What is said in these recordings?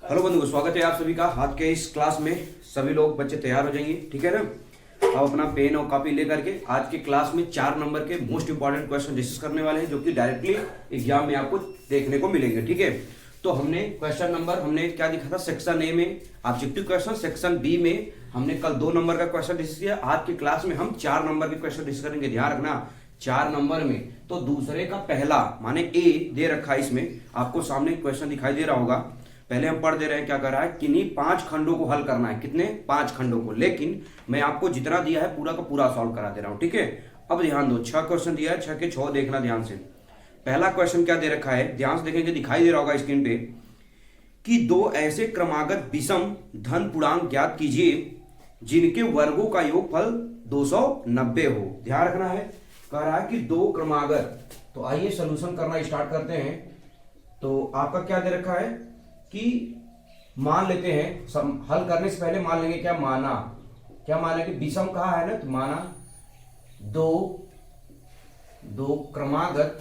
Hello बंधुओं, स्वागत है आप सभी का आज के इस क्लास में। सभी लोग बच्चे तैयार हो जाइए, ठीक है ना। अब अपना पेन और कॉपी लेकर के आज के क्लास में 4 नंबर के मोस्ट इंपॉर्टेंट क्वेश्चन डिस्कस करने वाले हैं, जो कि डायरेक्टली एग्जाम में आपको देखने को मिलेंगे, ठीक है। तो हमने क्वेश्चन नंबर हमने क्या दिखा था, सेक्शन ए में ऑब्जेक्टिव क्वेश्चन, सेक्शन बी में हमने कल 2 नंबर का क्वेश्चन डिस्कस किया। आज की क्लास में हम 4 नंबर के क्वेश्चन डिस्कस करेंगे। ध्यान रखना 4 नंबर में तो दूसरे का पहला माने ए दे रखा है, इसमें आपको सामने क्वेश्चन दिखाई दे रहा होगा। पहले हम पढ़ दे रहे हैं, क्या कर रहा है, किन्हीं 5 खंडों को हल करना है। कितने? 5 खंडों को। लेकिन मैं आपको जितना दिया है पूरा का पूरा सॉल्व करा दे रहा हूं, ठीक है। अब ध्यान दो, 6 क्वेश्चन दिया है, 6 के 6 देखना ध्यान से। पहला क्वेश्चन क्या दे रखा है, ध्यान से देखेंगे, दिखाई दे रहा होगा स्क्रीन पे, कि 2 ऐसे क्रमागत विषम धन पूर्णांक ज्ञात कीजिए जिनके वर्गों का योगफल 290 हो। ध्यान रखना है, कह रहा है कि 2 क्रमागत। तो आइए सोल्यूशन करना स्टार्ट करते हैं। तो आपका क्या दे रखा है कि मान लेते हैं, हल करने से पहले मान लेंगे, क्या माना कि विषम कहा है ना, तो माना दो क्रमागत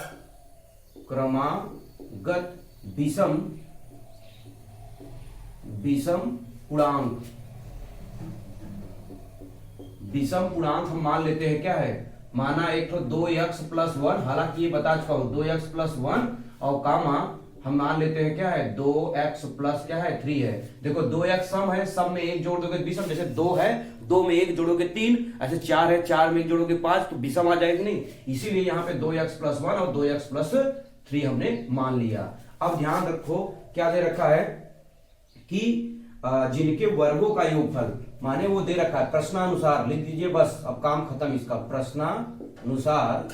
विषम पूर्णांक हम मान लेते हैं। क्या है माना, एक तो 2x+1, हालांकि ये बता चुका हूं 2x+1, और कामा हम मान लेते हैं क्या है 2x+ क्या है 3 है। देखो 2x सम है, सम में 1 जोड़ दोगे विषम, जैसे 2 है 2 में 1 जोड़ोगे 3, ऐसे 4 है 4 में 1 जोड़ोगे 5, तो विषम आ जाएगी नहीं। इसीलिए यहाँ पे 2x+1 और 2x+3 हमने मान लिया। अब ध्यान रखो क्या दे रखा है कि जिनके वर्गों का योगफल, माने वो दे रखा है प्रश्नानुसार, लिख दीजिए बस, अब काम खत्म इसका। प्रश्नानुसार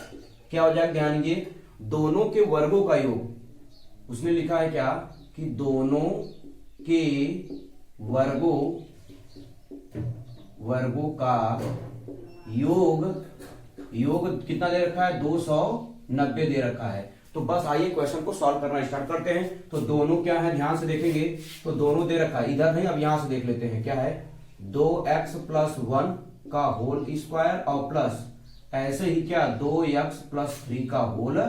क्या हो जाएगा, ध्यान दीजिए, दोनों के वर्गों का योग। उसने लिखा है क्या कि दोनों के वर्गों का योग कितना दे रखा है, 290 दे रखा है। तो बस आइए क्वेश्चन को सॉल्व करना स्टार्ट करते हैं। तो दोनों क्या है, ध्यान से देखेंगे तो दोनों दे रखा है, इधर नहीं, अब यहां से देख लेते हैं। क्या है 2x+1 का होल स्क्वायर और प्लस ऐसे ही क्या 2x+3 का होल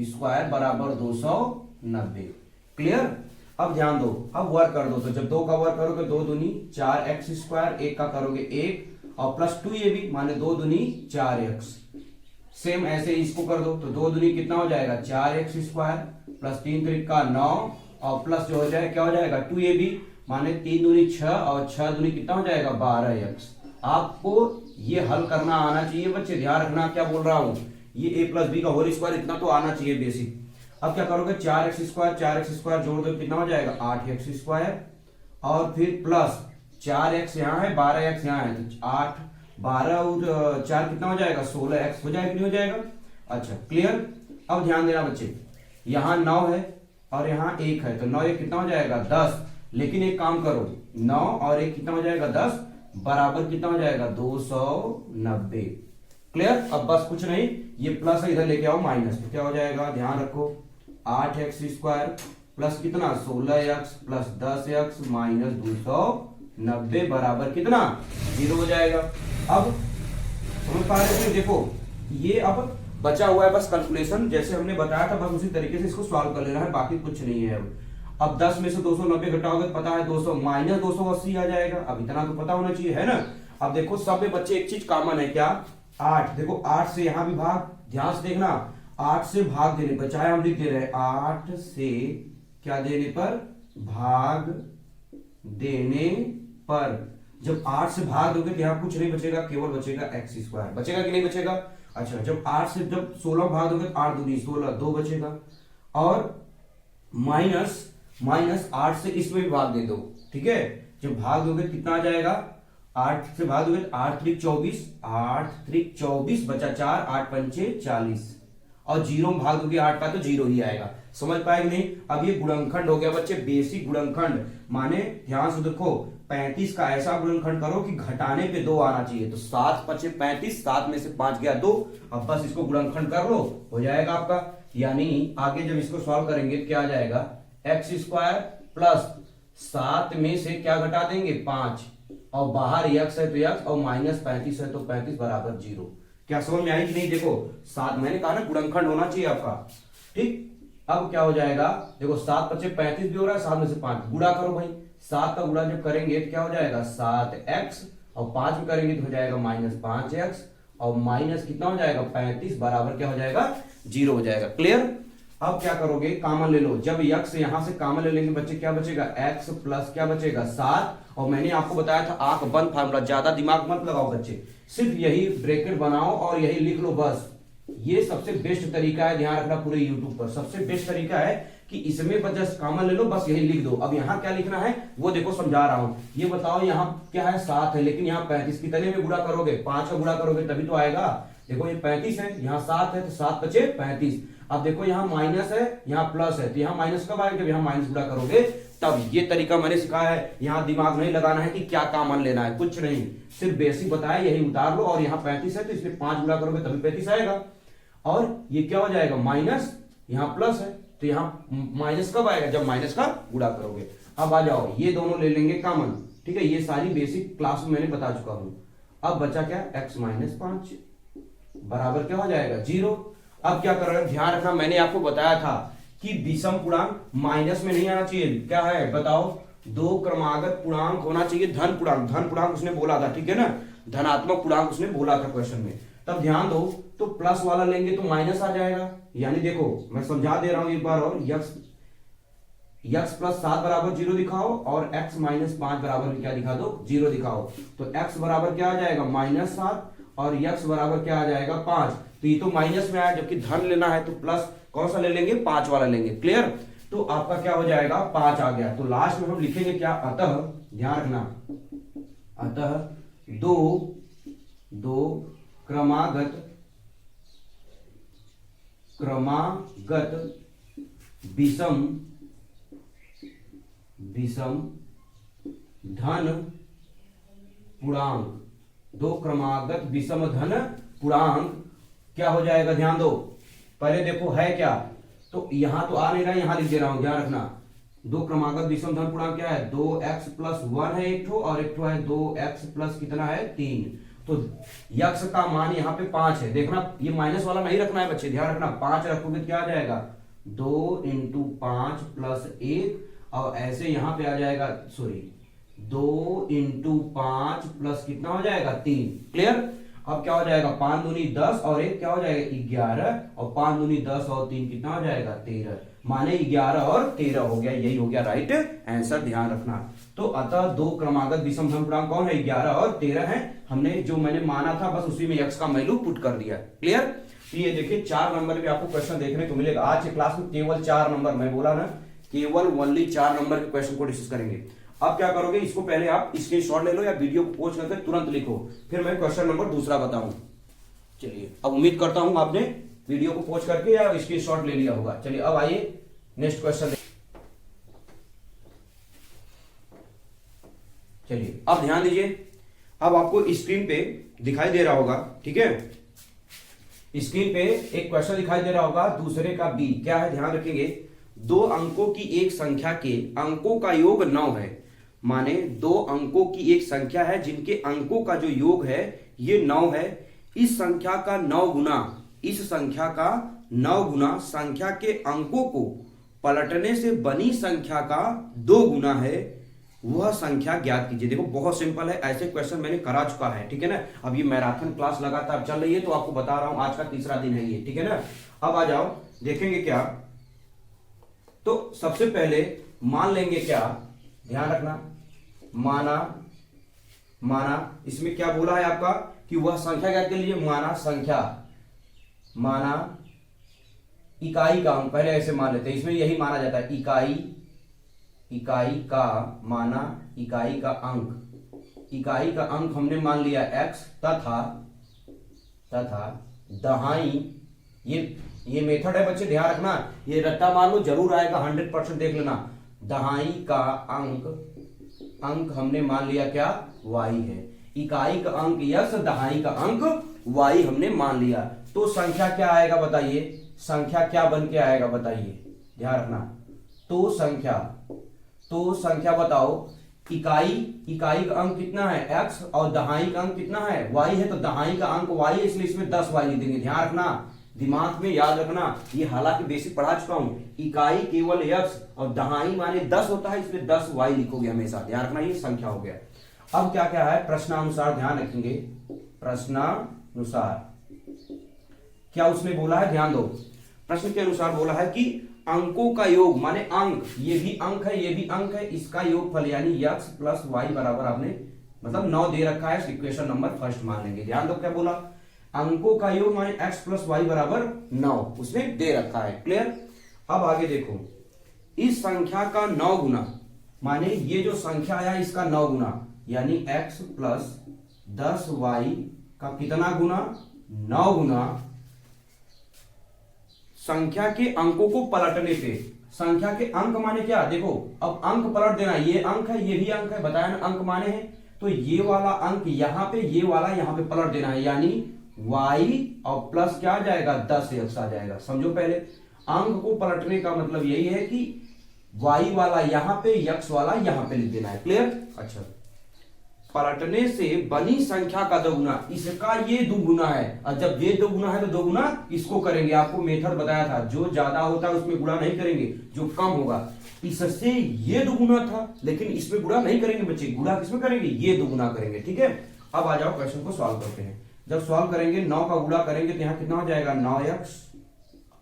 स्क्वायर बराबर 290। क्लियर। अब ध्यान दो, अब वर्क कर दो। तो जब 2 का वर्क करोगे 2 दूनी 4x², 1 का करोगे 1 और +2 ये भी, माने 2 दूनी 4x। सेम ऐसे इसको कर दो, तो 2 दूनी कितना हो जाएगा 4x² प्लस 3 3 का 9 और प्लस जो हो जाए क्या हो जाएगा 2 ये भी, माने 3 दूनी 6 और 6 दूनी कितना हो जाएगा 12x। आपको ये हल करना आना चाहिए बच्चे, ध्यान रखना क्या बोल रहा हूं, ये a+b का होल स्क्वायर इतना तो आना चाहिए बेसिक। अब क्या करोगे 4x² जोड़ दो कितना हो जाएगा 8x² और फिर प्लस 4x यहाँ है 12x यहाँ है, तो 8 12 और 4 कितना हो जाएगा 16x हो जाएगा, नहीं हो जाएगा। अच्छा क्लियर। अब ध्यान देना बच्चे, यहाँ 9 है और यहाँ 1 है, तो 9 1 कितना हो जाएगा 10। लेकिन एक काम करो, 9 और 1 कितना हो जाएगा 10, बराबर कितना हो जाएगा 290। क्लियर। अब बस कुछ नहीं, ये प्लस है इधर लेके आओ माइनस, तो क्या हो जाएगा, ध्यान रखो 8x² प्लस कितना 16x प्लस 10x माइनस 290 बराबर कितना 0 हो जाएगा। अब समझ पा रहे थे, देखो ये अब बचा हुआ है बस कैलकुलेशन, जैसे हमने बताया था बस उसी तरीके से इसको सॉल्व कर लेना है, बाकी कुछ नहीं है। अब 10 में से 290 घटाओगे तो पता है 200 माइनस 280 आ जाएगा। अब इतना तो पता होना चाहिए, है ना। अब देखो सब में बच्चे एक चीज कॉमन है, क्या 8। देखो 8 से यहां भी भाग, ध्यान से देखना, 8 से भाग देने पर, चाहे हम लिख दे रहे हैं 8 से क्या देने पर, भाग देने पर, जब 8 से भाग दोगे तो यहां कुछ नहीं बचेगा, केवल बचेगा x²। बचेगा कि नहीं बचेगा। अच्छा जब 8 से जब 16 भाग दोगे तो 8 दूनी 16, 2 बचेगा। और माइनस 8 से इसमें भी भाग दे दो, ठीक है। जब भाग दोगे कितना आ जाएगा, 8 से भाग दोगे 8 3 24, 8 3 24 बचा 4, 8 पंचे 40 और 0 में भाग दोगे 8 का तो 0 ही आएगा। समझ पाएंगे नहीं। अब ये गुणनखंड हो गया बच्चे, बेसिक गुणनखंड, माने ध्यान से देखो 35 का ऐसा गुणनखंड करो कि घटाने पे 2 आना चाहिए। तो 7 5 35, 7 में से 5 गया 2, अब बस इसको गुणनखंड कर लो, हो जाएगा आपका। यानी आगे जब इसको सॉल्व करेंगे क्या आ जाएगा, x² प्लस 7 में से क्या घटा देंगे 5, और बाहर x है तो x, और माइनस 35 है तो 35 बराबर 0। क्या समझ में आई कि नहीं। देखो 7 मैंने कहा ना गुणनखंड होना चाहिए आपका, ठीक। अब क्या हो जाएगा, देखो 7 × 5 = 35 भी हो रहा है, 7 में से 5 गुणा करो भाई, 7 का गुणा जब करेंगे तो क्या हो जाएगा 7x, और 5 में करेंगे तो हो जाएगा -5x, और माइनस कितना हो जाएगा 35 बराबर क्या हो जाएगा 0 हो जाएगा। क्लियर। अब क्या करोगे, कॉमन ले लो, जब x यहां से कॉमन ले लेंगे बच्चे क्या बचेगा x प्लस क्या बचेगा 7, और मैंने आपको बताया था आंख बंद फार्मूला, ज्यादा दिमाग मत लगाओ बच्चे, सिर्फ यही ब्रैकेट बनाओ और यही लिख लो बस। ये सबसे बेस्ट तरीका है, ध्यान रखना पूरे यूट्यूब पर सबसे बेस्ट तरीका है कि इसमें बस जस्ट कॉमन ले लो, बस यही लिख दो। अब यहाँ क्या लिखना है वो देखो समझा रहा हूं, ये बताओ यहाँ क्या है 7 है, लेकिन यहाँ 35 कितने में गुणा करोगे, 5 का गुणा करोगे तभी तो आएगा। देखो ये 35 है, यहाँ 7 है तो 7 बचे 35। अब देखो यहाँ माइनस है यहाँ प्लस है, तो यहाँ माइनस कब आएगा, जब यहाँ माइनस गुणा करोगे तब। ये तरीका मैंने सिखाया है, यहाँ दिमाग नहीं लगाना है कि क्या कॉमन लेना है, कुछ नहीं, सिर्फ बेसिक बताया यही उतार लो, और यहाँ 35 है तो इसमें 5 गुणा करोगे तभी 35 आएगा। और ये क्या हो जाएगा माइनस, यहाँ प्लस है तो यहाँ माइनस कब आएगा, जब माइनस का गुणा करोगे। अब आ जाओ ये दोनों ले लेंगे कॉमन, ठीक है, ये सारी बेसिक क्लास में मैंने बता चुका हूं। अब बचा क्या x - 5 बराबर क्या हो जाएगा 0। अब क्या कर रहे हैं, ध्यान रखना, मैंने आपको बताया था कि विषम पूर्णांक माइनस में नहीं आना चाहिए, क्या है बताओ, 2 क्रमागत पूर्णांक होना चाहिए, धन पूर्णांक, धन पूर्णांक उसने बोला था, ठीक है ना, धनात्मक पूर्णांक उसने बोला था क्वेश्चन में। तब ध्यान दो, तो प्लस वाला लेंगे तो माइनस आ जाएगा, यानी देखो मैं समझा दे रहा हूं एक बार और, x + 7 बराबर 0 दिखाओ, और x - 5 बराबर क्या दिखा दो 0 दिखाओ। तो x बराबर क्या आ जाएगा -7, और x बराबर क्या आ जाएगा 5। तो ये तो माइनस में आया, जबकि धन लेना है तो प्लस कौन सा ले लेंगे 5 वाला लेंगे। क्लियर। तो आपका क्या हो जाएगा 5 आ गया। तो लास्ट में हम लिखेंगे क्या, अतः, ध्यान रखना, अतः दो क्रमागत विषम धन पूर्णांक, 2 क्रमागत विषम धन पूर्णांक क्या हो जाएगा, ध्यान दो, पहले देखो है क्या, तो यहां तो आ नहीं रहा, यहां लिख दे रहा हूं, ध्यान रखना। 2 क्रमागत विषम धन पूर्णांक क्या है, 2x + 1 है एक ठो, और एक ठो है 2x प्लस कितना है 3। तो यक्ष का मान यहाँ पे 5 है, देखना ये माइनस वाला नहीं रखना है बच्चे, ध्यान रखना, 5 रखोगे क्या आ जाएगा 2 × 5 + 1, और ऐसे यहां पे आ जाएगा 2 × 5 प्लस कितना हो जाएगा 3। क्लियर। अब क्या हो जाएगा 5 दूनी 10, और एक क्या हो जाएगा 11, और 5 दूनी 10 और 3 कितना हो जाएगा 13, माने 11 और 13 हो गया, यही हो गया राइट आंसर, ध्यान रखना। तो अतः 2 क्रमागत विषम धन पूर्णांक कौन है, 11 और 13 है, हमने जो मैंने माना था बस उसी में x का वैल्यू पुट कर दिया। क्लियर। तो ये देखिए 4 नंबर भी आपको क्वेश्चन देखने को मिलेगा आज के क्लास में, केवल 4 नंबर, मैं बोला ना केवल ओनली 4 नंबर के क्वेश्चन को डिस्कस करेंगे। अब क्या करोगे, इसको पहले आप स्क्रीनशॉट ले लो या वीडियो को पॉज करके तुरंत लिखो, फिर मैं क्वेश्चन नंबर दूसरा बताऊं। चलिए, अब उम्मीद करता हूं आपने वीडियो को पॉज करके या स्क्रीनशॉट ले लिया होगा। चलिए अब आइए नेक्स्ट क्वेश्चन। चलिए अब ध्यान दीजिए, अब आपको स्क्रीन पे दिखाई दे रहा होगा, ठीक है, स्क्रीन पे एक क्वेश्चन दिखाई दे रहा होगा, दूसरे का बी क्या है, ध्यान रखेंगे, 2 अंकों की एक संख्या के अंकों का योग 9 है, माने 2 अंकों की एक संख्या है जिनके अंकों का जो योग है ये 9 है। इस संख्या का 9 गुना, इस संख्या का 9 गुना संख्या के अंकों को पलटने से बनी संख्या का 2 गुना है, वह संख्या ज्ञात कीजिए। देखो बहुत सिंपल है, ऐसे क्वेश्चन मैंने करा चुका है, ठीक है ना। अब ये मैराथन क्लास लगातार चल रही है तो आपको बता रहा हूं, आज का तीसरा दिन है ये, ठीक है ना। अब आ जाओ देखेंगे क्या, तो सबसे पहले मान लेंगे क्या, ध्यान रखना, माना इसमें क्या बोला है आपका कि वह संख्या ज्ञात कर लीजिए, माना संख्या, माना इकाई का अंक, पहले ऐसे मान लेते हैं, इसमें यही माना जाता है, इकाई का, माना इकाई का अंक, इकाई का अंक हमने मान लिया x, तथा दहाई, ये मेथड है बच्चे, ध्यान रखना, ये रट्टा मान लो जरूर आएगा, 100% देख लेना। दहाई का अंक हमने मान लिया क्या y है, इकाई का अंक x, दहाई का अंक y हमने मान लिया। तो संख्या क्या आएगा बताइए, संख्या क्या बन के आएगा बताइए, ध्यान रखना। तो संख्या बताओ, इकाई का अंक कितना है x, और दहाई का अंक कितना है y है, तो दहाई का अंक y है, इसलिए इसमें 10y लिख देंगे। ध्यान रखना दिमाग में याद रखना, ये हालांकि बेसिक पढ़ा चुका हूं, इकाई केवल x और दहाई माने 10 होता है, इसलिए 10y लिखोगे हमेशा, ध्यान रखना ये संख्या हो गया। अब क्या क्या है प्रश्नानुसार, ध्यान रखेंगे प्रश्नानुसार क्या उसने बोला है, ध्यान दो। प्रश्न के अनुसार बोला है कि अंकों का योग माने अंक, ये भी अंक है ये भी अंक है, इसका योगफल यानी x प्लस वाई बराबर आपने मतलब 9 दे रखा है, इक्वेशन नंबर फर्स्ट मान लेंगे। ध्यान दो क्या बोला, अंकों का योग माने x प्लस वाई बराबर 9 उसने दे रखा है, क्लियर। अब आगे देखो, इस संख्या का 9 गुना माने ये जो संख्या आया इसका 9 गुना यानी x प्लस 10y का कितना गुना, 9 गुना संख्या के अंकों को पलटने पे। संख्या के अंक माने क्या, देखो अब अंक पलट देना, ये अंक है ये भी अंक है, बताया ना अंक माने हैं, तो ये वाला अंक यहां पे ये वाला यहां पे पलट देना है, यानी y और प्लस क्या आ जाएगा 10x आ जाएगा। समझो पहले अंक को पलटने का मतलब यही है कि y वाला यहां पे x वाला यहां पे लिख देना है, क्लियर। अच्छा, पलटने से बनी संख्या का दोगुना, इसका ये दोगुना है, और जब ये दोगुना है तो दोगुना इसको करेंगे, आपको मेथड बताया था, जो ज्यादा होता है उसमें गुणा नहीं करेंगे, जो कम होगा। इससे ये दोगुना था लेकिन इसमें गुणा नहीं करेंगे बच्चे, गुणा किसमें करेंगे, ये दोगुना करेंगे, ठीक है। अब आ जाओ क्वेश्चन को सॉल्व करते हैं। जब सॉल्व करेंगे 9 का गुणा करेंगे तो यहाँ कितना हो जाएगा 9x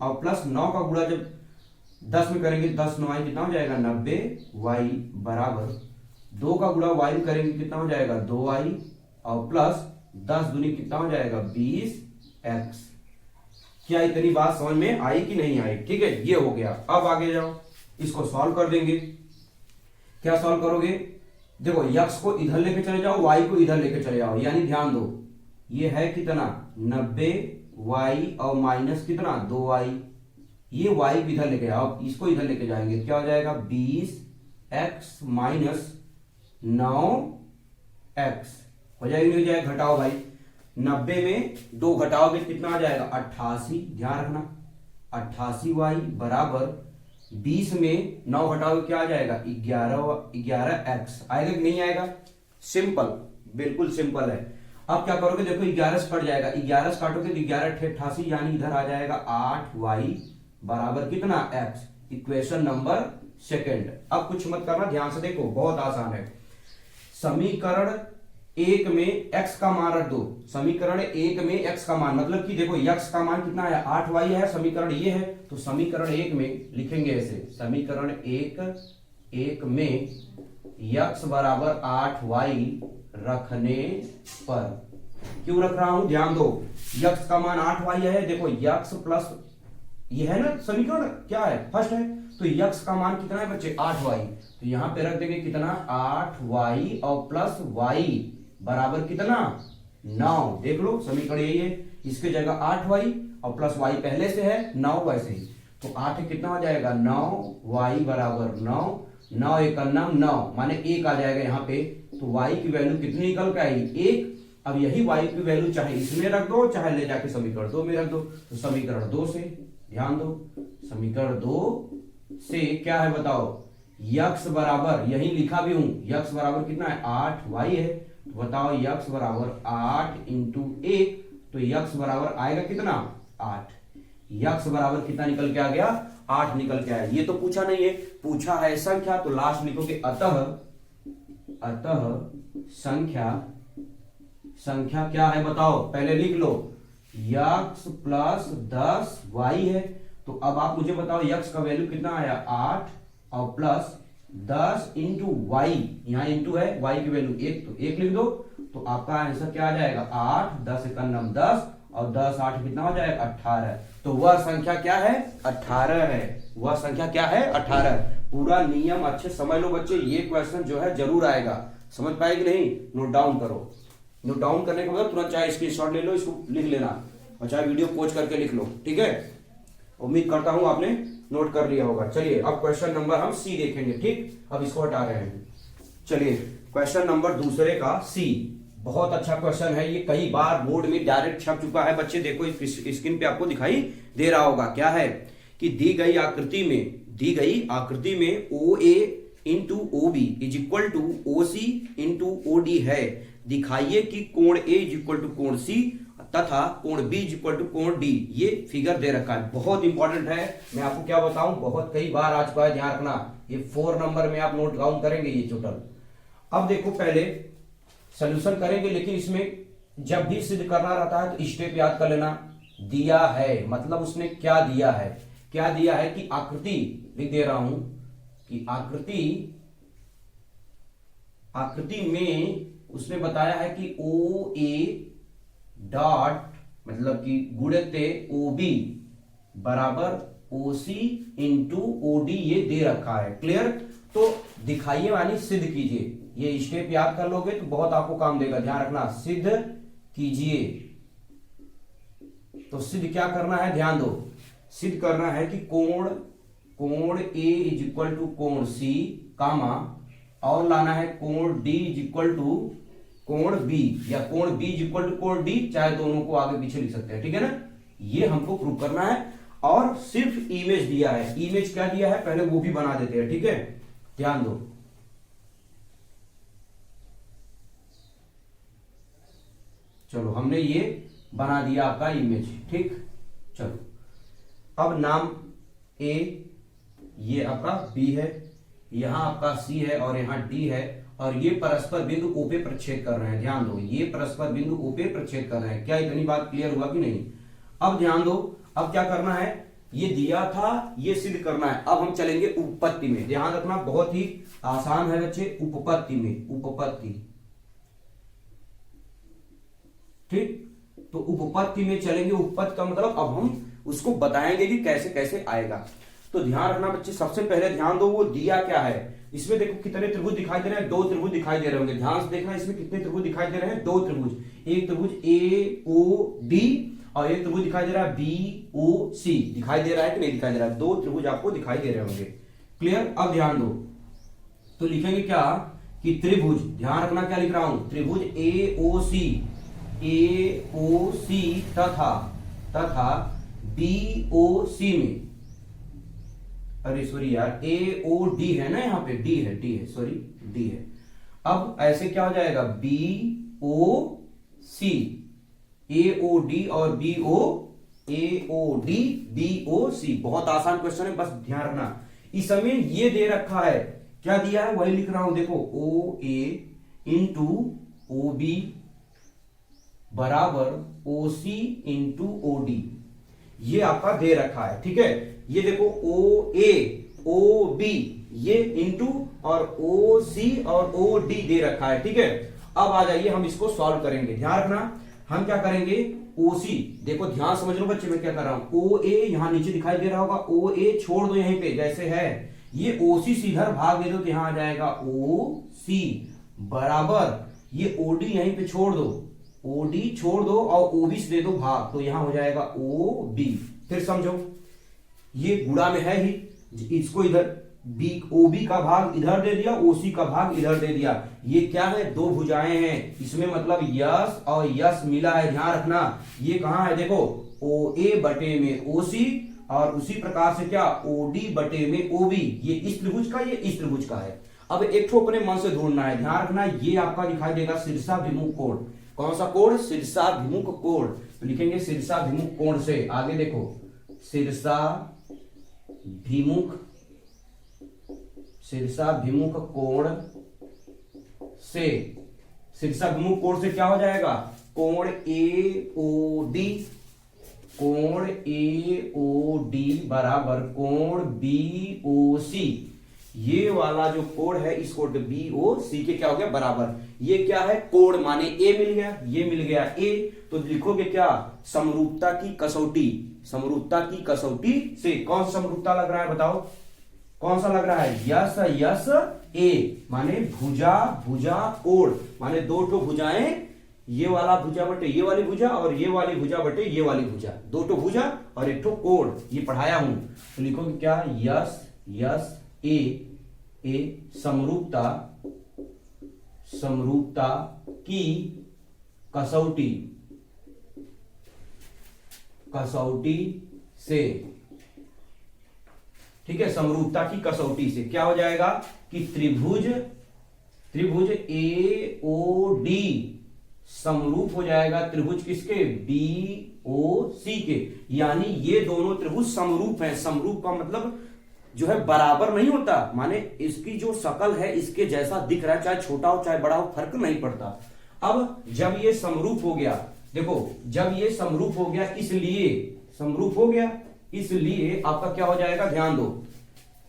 और प्लस 9 का गुणा जब 10 में करेंगे 10 9 कितना हो जाएगा 90y बराबर 2 का गुणा y में करेंगे कितना हो जाएगा 2y और प्लस 10 दूनी कितना हो जाएगा 20x। क्या इतनी बात समझ में आई कि नहीं आई, ठीक है, ये हो गया। अब आगे जाओ, इसको सॉल्व कर देंगे। क्या सॉल्व करोगे, देखो x को इधर लेके चले जाओ, y को इधर लेके चले जाओ, यानी ध्यान दो ये है कितना 90y और माइनस कितना 2y, ये y इधर लेके जाओ, इसको इधर लेके जाएंगे क्या हो जाएगा 20x माइनस 9x हो जाएगा, नहीं हो जाएगा, घटाओ भाई, 90 में 2 घटाओगे कितना आ जाएगा 88, ध्यान रखना 88y बराबर 20 में 9 घटाओगे क्या आ जाएगा 11x आएगा कि नहीं आएगा, सिंपल, बिल्कुल सिंपल है। अब क्या करोगे, देखो 11 से कट जाएगा, 11 से काटोगे तो 11 88 यानी इधर आ जाएगा 8y बराबर कितना x, इक्वेशन नंबर सेकंड। अब कुछ मत करना, ध्यान से देखो बहुत आसान है। समीकरण 1 में x का मान रख दो, समीकरण 1 में x का मान मतलब कि देखो x का मान कितना है 8y है, समीकरण ये है, तो समीकरण 1 में लिखेंगे ऐसे, समीकरण 1 में x बराबर 8y रखने पर, क्यों रख रहा हूं ध्यान दो, x का मान 8y है, देखो x प्लस ये है ना समीकरण क्या है फर्स्ट है, तो x का मान कितना है बच्चे 8y, तो यहां पे रख देंगे कितना 8y और प्लस y बराबर कितना 9, देख लो समीकरण यही है, इसके जगह 8y और प्लस y पहले से है 9 वैसे ही, तो 8 कितना हो जाएगा 9y बराबर 9, 9 एक 9 माने 1 आ जाएगा यहाँ पे, तो y की वैल्यू कितनी निकल के आएगी 1। अब यही y की वैल्यू चाहे इसमें रख दो चाहे ले जाके समीकरण 2 में रख दो, तो समीकरण 2 से ध्यान दो, समीकरण 2 से क्या है बताओ, x बराबर यही लिखा भी हूं, x बराबर कितना है 8y है, तो बताओ x बराबर 8 इंटू 1, तो x बराबर आएगा कितना 8, x बराबर कितना निकल के आ गया 8 निकल के आया। ये तो पूछा नहीं है, पूछा है संख्या, तो लास्ट लिखोगे अतः संख्या क्या है बताओ, पहले लिख लो x प्लस 10y है, तो अब आप मुझे बताओ x का वैल्यू कितना आया 8 और प्लस 10 इंटू वाई, यहां इंटू है y की वैल्यू 1, तो 1 लिख दो, तो आपका आंसर क्या आ जाएगा 8, 10 एक 10 और 10 8 कितना हो जाएगा 18, तो वह संख्या क्या है 18 है, वह संख्या क्या है 18। पूरा नियम अच्छे समझ लो बच्चे, ये क्वेश्चन जो है जरूर आएगा, समझ पाए कि नहीं, नोट डाउन करो, नोट डाउन करने के बाद तुरंत चाहे स्क्रीनशॉट ले लो, इसको लिख लेना और चाहे वीडियो पॉज करके लिख लो, ठीक है। उम्मीद करता हूं आपने नोट कर लिया होगा। चलिए अब क्वेश्चन नंबर हम सी देखेंगे, ठीक, अब इसको हटा रहे हैं। चलिए क्वेश्चन नंबर दूसरे का सी, बहुत अच्छा क्वेश्चन है, ये कई बार बोर्ड में डायरेक्ट छप चुका है बच्चे, देखो स्क्रीन पे आपको दिखाई दे रहा होगा। क्या है कि दी गई आकृति में O A into O B is equal to O C into O D है, दिखाइए कि कोण ए इज इक्वल टू कोण सी तथा कोण बी इक्वल टू कोण डी, ये फिगर दे रखा है, बहुत इंपॉर्टेंट है। मैं आपको क्या बताऊं, बहुत कई बार आ चुका है, ध्यान रखना। ये 4 नंबर में आप नोट डाउन करेंगे ये टोटल। अब देखो पहले सोल्यूशन करेंगे, लेकिन इसमें जब भी सिद्ध करना रहता है तो स्टेप याद कर लेना। दिया है मतलब उसने क्या दिया है, क्या दिया है कि आकृति, लिख दे रहा हूं कि आकृति में उसने बताया है कि ओ ए डॉट मतलब कि गुणित ओ बी बराबर ओ सी इंटू ओ डी, ये दे रखा है। क्लियर? तो दिखाइए यानी सिद्ध कीजिए। ये स्टेप याद कर लोगे तो बहुत आपको काम देगा, ध्यान रखना। सिद्ध कीजिए, तो सिद्ध क्या करना है, ध्यान दो। सिद्ध करना है कि कोण ए इज इक्वल टू कोण सी कामा, और लाना है कोण डी इज इक्वल टू कोण बी, या कोण बी इज इक्वल टू कोण डी, चाहे दोनों को आगे पीछे लिख सकते हैं, ठीक है ना। ये हमको प्रूव करना है, और सिर्फ इमेज दिया है। इमेज क्या दिया है पहले वो भी बना देते हैं, ठीक है, ध्यान दो। चलो हमने ये बना दिया आपका इमेज, ठीक। चलो अब नाम ए, ये आपका बी है, यहां आपका सी है और यहां डी है, और ये परस्पर बिंदु ओ पे प्रच्छेद कर रहे हैं। ध्यान दो, ये परस्पर बिंदु ओ पे प्रच्छेद कर रहे हैं। क्या इतनी बात क्लियर हुआ कि नहीं? अब ध्यान दो, अब क्या करना है, ये दिया था, ये सिद्ध करना है। अब हम चलेंगे उपपत्ति में। ध्यान रखना, बहुत ही आसान है बच्चे, उपपत्ति में, उपपत्ति, ठीक। तो उपपत्ति में चलेंगे। उपपत्ति का मतलब अब हम उसको बताएंगे कि कैसे कैसे आएगा। तो ध्यान रखना बच्चे, सबसे पहले ध्यान दो वो दिया क्या है। इसमें देखो कितने त्रिभुज दिखाई दे रहे हैं, 2 त्रिभुज दिखाई दे रहे होंगे। ध्यान से देखना, इसमें कितने त्रिभुज दिखाई दे रहे हैं, 2 त्रिभुज। एक त्रिभुज ए ओ डी और एक त्रिभुज दिखाई दे रहा है बी ओ सी। दिखाई दे रहा है कि नहीं दिखाई दे रहा है? 2 त्रिभुज आपको दिखाई दे रहे होंगे। क्लियर? अब ध्यान दो, तो लिखेंगे क्या कि त्रिभुज, ध्यान रखना क्या लिख रहा हूं, त्रिभुज ए ओ सी तथा बी ओ सी में, अरे सॉरी यार, ए ओ डी है ना, यहाँ पे डी है सॉरी, डी है। अब ऐसे क्या हो जाएगा, बी ओ सी, ए ओ डी और बी ओ सी। बहुत आसान क्वेश्चन है, बस ध्यान रखना। इस समय ये दे रखा है, क्या दिया है वही लिख रहा हूं, देखो ओ ए इंटू ओ बी बराबर ओ सी इंटू ओ डी, ये आपका दे रखा है, ठीक है। ये देखो ओ ए ओ बी ये इंटू और ओ सी और ओ डी दे रखा है, ठीक है। अब आ जाइए हम इसको सॉल्व करेंगे। ध्यान रखना, हम क्या करेंगे, ओ सी, देखो ध्यान समझ लो बच्चे, मैं क्या कर रहा हूं, ओ ए यहां नीचे दिखाई दे रहा होगा, ओ ए छोड़ दो यहीं पे जैसे है, ये ओ सी सीधर भाग दे दो तो यहां आ जाएगा ओ सी बराबर, ये ओ डी यहीं पे छोड़ दो, ओ डी छोड़ दो और ओ बी से दे दो भाग, तो यहां हो जाएगा ओ बी। फिर समझो, ये गुणा में है ही, इसको इधर बी ओ बी का भाग इधर दे दिया, ओ सी का भाग इधर दे दिया। ये क्या है, 2 भुजाएं हैं, इसमें मतलब यस और यस मिला है। ध्यान रखना, ये कहां है, देखो ओ ए बटे में ओ सी, और उसी प्रकार से क्या, ओ डी बटे में ओ बी। ये इस त्रिभुज का, ये इस त्रिभुज का है। अब एक ठो अपने मन से ढूंढना है। ध्यान रखना, ये आपका दिखाई देगा शीर्षाभिमुख कोण। कौन सा कोण, शीर्षाभिमुख कोण। तो लिखेंगे शीर्षाभिमुख कोण से, आगे देखो शीर्षाभिमुख कोण से, शीर्षाभिमुख कोण से क्या हो जाएगा, कोण ए ओ डी बराबर कोण बी ओ सी। ये वाला जो कोण है, इस कोण बी ओ सी के क्या हो गया, बराबर। ये क्या है, कोण माने ए मिल गया, ये मिल गया ए, तो लिखोगे क्या, समरूपता की कसौटी। समरूपता की कसौटी से कौन सा समरूपता लग रहा है, बताओ कौन सा लग रहा है, यस यस ए, माने भुजा भुजा कोण, माने 2 ठो भुजाएं, ये वाला भुजा बटे ये वाली भुजा और ये वाली भुजा बटे ये वाली भुजा, 2 ठो भुजा और 1 ठो कोण, ये पढ़ाया हूं। तो लिखोगे क्या, यस यस ए समरूपता की कसौटी से, ठीक है, समरूपता की कसौटी से क्या हो जाएगा कि त्रिभुज ए ओ डी समरूप हो जाएगा त्रिभुज किसके, बी ओ सी के। यानी ये दोनों त्रिभुज समरूप हैं। समरूप का मतलब जो है बराबर नहीं होता, माने इसकी जो शकल है इसके जैसा दिख रहा है, चाहे छोटा हो चाहे बड़ा हो, फर्क नहीं पड़ता। अब जब ये समरूप हो गया, देखो जब ये समरूप हो गया, इसलिए समरूप हो गया, इसलिए आपका क्या हो जाएगा, ध्यान दो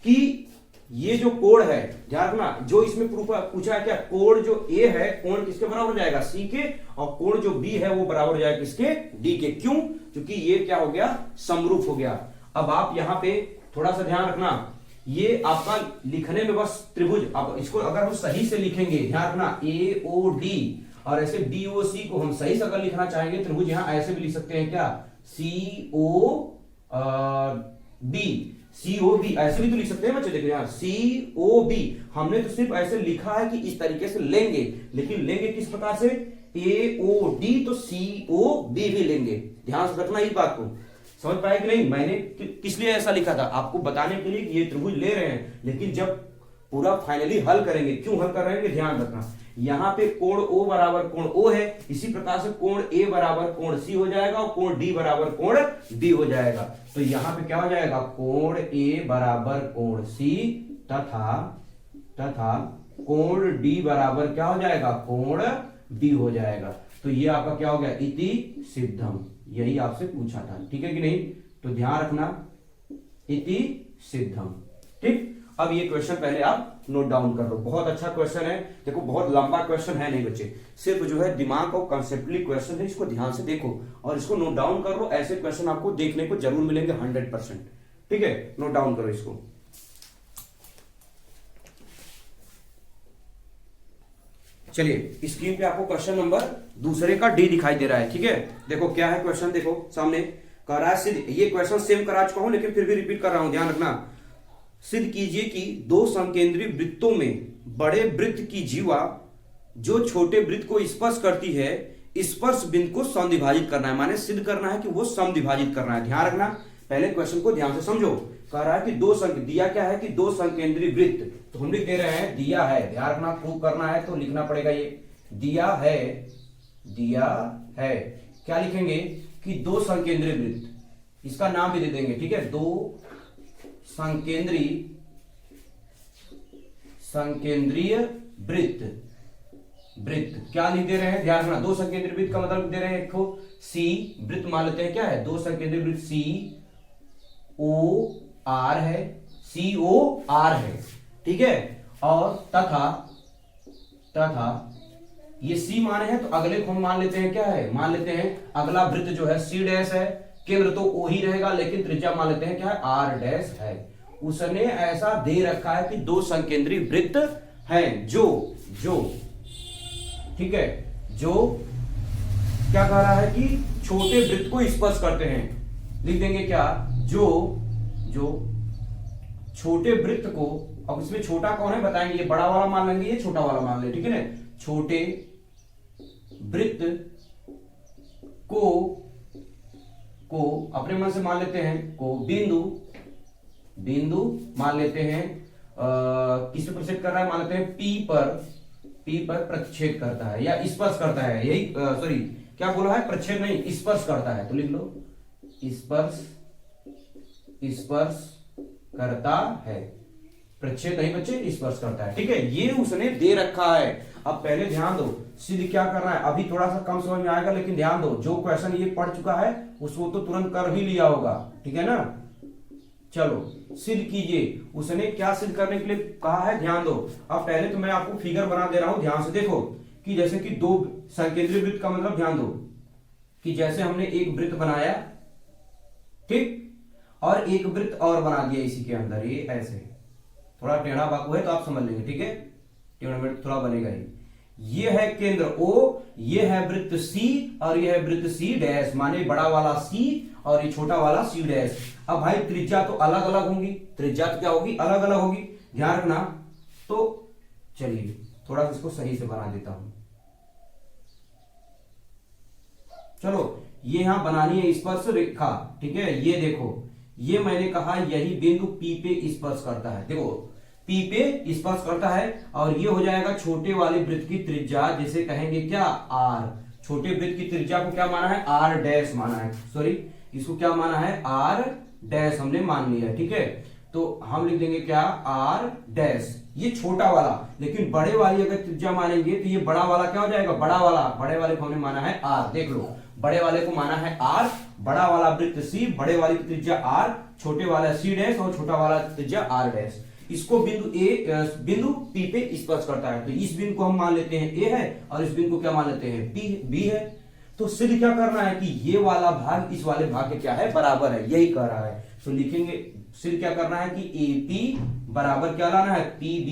कि ये जो कोण है, ध्यान रखना, जो इसमें पूछा है क्या, कोण जो ए है कोण किसके बराबर हो जाएगा, सी के, और कोण जो बी है वो बराबर हो जाएगा किसके, डी के। क्यों, क्योंकि ये क्या हो गया, समरूप हो गया। अब आप यहां पे थोड़ा सा ध्यान रखना, ये आपका लिखने में बस त्रिभुज, अब इसको अगर हम सही से लिखेंगे, ध्यान रखना, ए ओ डी और ऐसे बी ओ सी को हम सही से अगर लिखना चाहेंगे त्रिभुज, यहां ऐसे भी लिख सकते हैं क्या, सी ओ बी, सी ओ बी ऐसे भी तो लिख सकते हैं बच्चे। देखिए यहां सी ओ बी, हमने तो सिर्फ ऐसे लिखा है कि इस तरीके से लेंगे, लेकिन लेंगे किस प्रकार से, ए ओ डी तो सी ओ बी भी लेंगे। ध्यान से रखना इस बात को, समझ पाए कि नहीं। मैंने किस लिए ऐसा लिखा था, आपको बताने के लिए कि ये त्रिभुज ले रहे हैं, लेकिन जब पूरा फाइनली हल करेंगे, क्यों हल कर रहे हैं ध्यान रखना। यहां पे कोण ओ बराबर कोण ओ है, इसी प्रकार से कोण ए बराबर कोण सी हो जाएगा और कोण डी बराबर कोण डी हो जाएगा। तो यहां पे क्या हो जाएगा, कोण ए बराबर कोण सी तथा कोण डी बराबर क्या हो जाएगा, कोण डी हो जाएगा। तो ये आपका क्या हो गया, इति सिद्धम, यही आपसे पूछा था, ठीक है कि नहीं। तो ध्यान रखना, इति सिद्धम, ठीक। अब ये क्वेश्चन पहले आप नोट डाउन कर लो, बहुत अच्छा क्वेश्चन है। देखो बहुत लंबा क्वेश्चन है नहीं बच्चे, सिर्फ जो है दिमाग और कॉन्सेप्टली क्वेश्चन है, इसको ध्यान से देखो और इसको नोट डाउन कर लो। ऐसे क्वेश्चन आपको देखने को जरूर मिलेंगे 100%, ठीक है। नोट डाउन करो इसको। चलिए स्क्रीन पे आपको क्वेश्चन नंबर दूसरे का डी दिखाई दे रहा है, ठीक है। देखो क्या है क्वेश्चन, देखो सामने कह रहा है सिद्ध, ये क्वेश्चन सेम करा चुका हूं लेकिन फिर भी रिपीट कर रहा हूं, ध्यान रखना। सिद्ध कीजिए कि दो समकेंद्री वृत्तों में बड़े वृत्त की जीवा जो छोटे वृत्त को स्पर्श करती है, स्पर्श बिंदु को समद्विभाजित करना है, माने सिद्ध करना है कि वो समद्विभाजित करना है। ध्यान रखना, पहले क्वेश्चन को ध्यान से समझो। कह रहा है कि दिया क्या है कि दो समकेंद्री वृत्त, तो हम लिख दे रहे हैं दिया है, ध्यान रखना, प्रूव करना है तो लिखना पड़ेगा ये दिया है। क्या लिखेंगे कि दो समकेंद्री वृत्त, इसका नाम भी दे देंगे, ठीक है, दो संकेंद्रीय वृत्त क्या लिख दे रहे हैं, ध्यान रखना, दो संकेंद्रीय वृत्त का मतलब दे रहे हैं, देखो सी वृत्त मान लेते हैं, क्या है, दो संकेंद्रीय वृत्त सी ओ आर है, ठीक है। और तथा ये सी माने हैं तो अगले को हम मान लेते हैं, क्या है, मान लेते हैं अगला वृत्त जो है सी डैश है, केंद्र तो ओ ही रहेगा लेकिन त्रिज्या मान लेते हैं क्या है, आर डैश है। उसने ऐसा दे रखा है कि दो संकेंद्री वृत्त हैं जो ठीक है, जो क्या कह रहा है कि छोटे वृत्त को स्पर्श करते हैं। लिख देंगे क्या, जो छोटे वृत्त को, अब इसमें छोटा कौन है बताएंगे, ये बड़ा वाला मान लेंगे, ये छोटा वाला मान ले, ठीक है ना। छोटे वृत्त को अपने मन से मान लेते हैं, को बिंदु मान लेते हैं, किस पे प्रतिच्छेद कर रहा है, मान लेते हैं पी पर प्रतिच्छेद करता है या स्पर्श करता है, यही सॉरी क्या बोला है, प्रतिच्छेद नहीं, स्पर्श करता है, तो लिख लो स्पर्श करता है, प्रतिच्छेद नहीं बच्चे, स्पर्श करता है, ठीक है। ये उसने दे रखा है। अब पहले ध्यान दो, सिद्ध क्या करना है, अभी थोड़ा सा कम समझ में आएगा लेकिन ध्यान दो, जो क्वेश्चन ये पढ़ चुका है उसको तो तुरंत कर भी लिया होगा, ठीक है ना। चलो सिद्ध कीजिए, उसने क्या सिद्ध करने के लिए कहा है, ध्यान दो। अब पहले तो मैं आपको फिगर बना दे रहा हूं, ध्यान से देखो कि जैसे कि दो संकेंद्रीय वृत्त का मतलब, ध्यान दो कि जैसे हमने एक वृत्त बनाया, ठीक, और एक वृत्त और बना दिया इसी के अंदर, ये ऐसे थोड़ा टेढ़ा बाकू है तो आप समझ लेंगे, ठीक है, टेढ़ा वृत्त थोड़ा बनेगा ही। ये है केंद्र O, ये है वृत्त C और ये है वृत्त C डैश, माने बड़ा वाला C और ये छोटा वाला C डैश। अब भाई त्रिज्या तो अलग अलग होंगी, त्रिज्या तो क्या होगी, अलग अलग होगी, ध्यान रखना। तो चलिए थोड़ा सा इसको सही से बना देता हूं, चलो ये यहां बनानी है स्पर्श रेखा, ठीक है। ये देखो, ये मैंने कहा यही बिंदु P पे स्पर्श करता है, देखो P पे स्पर्श करता है, और ये हो जाएगा छोटे वाले वृत्त की त्रिज्या, जिसे कहेंगे क्या, R। छोटे वृत्त की त्रिज्या को क्या माना है, R डैश माना है, सॉरी इसको क्या माना है, R डैश हमने मान लिया है, ठीक है। तो हम लिख देंगे क्या, R डैश, ये छोटा वाला। लेकिन बड़े वाली अगर त्रिज्या मानेंगे तो ये बड़ा वाला क्या हो जाएगा, बड़ा वाला, बड़े वाले को हमने माना है R, देख लो, बड़े वाले को माना है R, बड़ा वाला वृत्त C, बड़े वाले की त्रिज्या R, छोटे वाला C डैश और छोटा वाला त्रिज्या R डैश। इसको बिंदु बिंदु P पे स्पर्श करता है, तो इस बिंदु को हम मान लेते हैं A है, और इस बिंदु को क्या मान लेते हैं, B है। तो सिद्ध क्या करना है कि ये वाला भाग इस वाले भाग के क्या है, बराबर है, यही कह रहा है। तो लिखेंगे सिर्फ क्या करना है कि AP बराबर क्या लाना है, PB,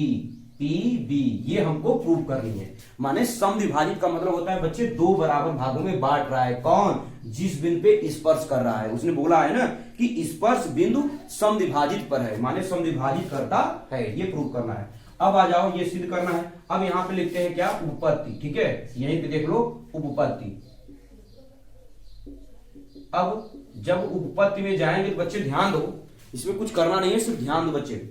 ये हमको प्रूव करनी है। माने समविभाजित का मतलब होता है बच्चे दो बराबर भागों में बांट रहा है, कौन, जिस बिंदु पे स्पर्श कर रहा है। उसने बोला है ना कि स्पर्श बिंदु समविभाजित पर है, माने समविभाजित करता है, ये प्रूव करना है। अब आ जाओ, ये सिद्ध करना है। अब यहां पे लिखते हैं क्या, उपपत्ति, ठीक है, यहीं पे देख लो उपपत्ति। अब जब उपपत्ति में जाएंगे तो बच्चे ध्यान दो, इसमें कुछ करना नहीं है, सिर्फ ध्यान दो बच्चे।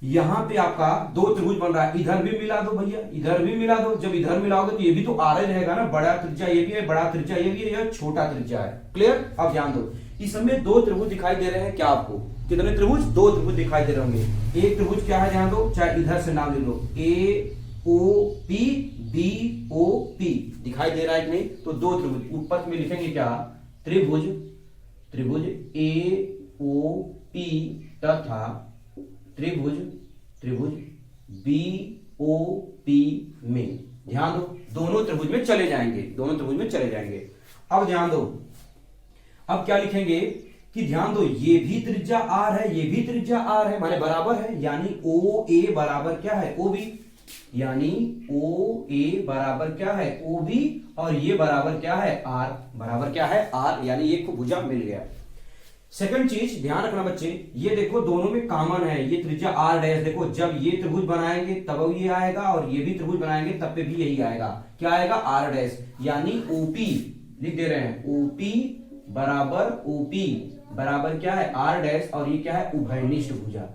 यहां पे आपका दो त्रिभुज बन रहा है, इधर भी मिला दो भैया, इधर भी मिला दो। जब इधर मिलाओगे तो ये भी तो आर रहेगा ना, बड़ा त्रिज्या ये भी है, बड़ा त्रिज्या ये भी है, यह छोटा त्रिज्या है। क्लियर। अब ध्यान दो, इसमें दो त्रिभुज दिखाई दे रहे हैं क्या आपको, कितने त्रिभुज, दो त्रिभुज दिखाई दे रहे होंगे। एक त्रिभुज क्या है, ध्यान दो, चाहे इधर से नाम ले लो, AOP BOP दिखाई दे रहा है कि नहीं, तो दो त्रिभुज। उपपत्ति में लिखेंगे क्या, त्रिभुज AOP तथा त्रिभुज BOP में, ध्यान दो, दोनों त्रिभुज में चले जाएंगे, दोनों त्रिभुज में चले जाएंगे। अब ध्यान दो, अब क्या लिखेंगे कि ध्यान दो, ये भी त्रिज्या R है, ये भी त्रिज्या R है, माने बराबर है, यानी OA बराबर क्या है, OB, यानी OA बराबर क्या है, OB, और ये बराबर क्या है, R, बराबर क्या है, R, यानी एक को भुजा मिल गया। सेकंड चीज ध्यान रखना बच्चे, ये देखो दोनों में कॉमन है, ये त्रिज्या R डैश, देखो जब ये त्रिभुज बनाएंगे तब ये आएगा, और ये भी त्रिभुज बनाएंगे तब पे भी यही आएगा, क्या आएगा, R डैश, यानी OP लिख दे रहे हैं, OP बराबर OP बराबर क्या है, R डैश, और ये क्या है, उभयनिष्ठ भुजा,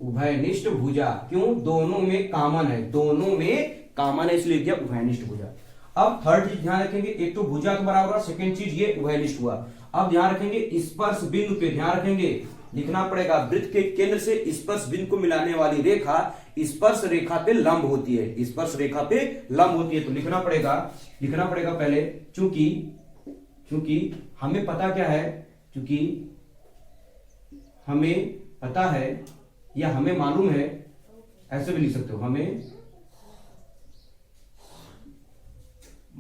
उभयनिष्ठ भुजा। क्यों, दोनों में कॉमन है, दोनों में कॉमन है, इसलिए क्या, उभयनिष्ठ भुजा। अब थर्ड चीज ध्यान रखेंगे, एक तो भुजा तो बराबर, सेकंड चीज ये उभयनिष्ठ हुआ। अब ध्यान रखेंगे स्पर्श बिंदु पे, ध्यान रखेंगे, लिखना पड़ेगा वृत्त के केंद्र से स्पर्श बिंदु को मिलाने वाली रेखा स्पर्श रेखा पे लंब होती है, स्पर्श रेखा पे लंब होती है। तो लिखना पड़ेगा पहले, चूंकि हमें पता क्या है, चूंकि हमें पता है या हमें मालूम है, ऐसे भी लिख सकते हो, हमें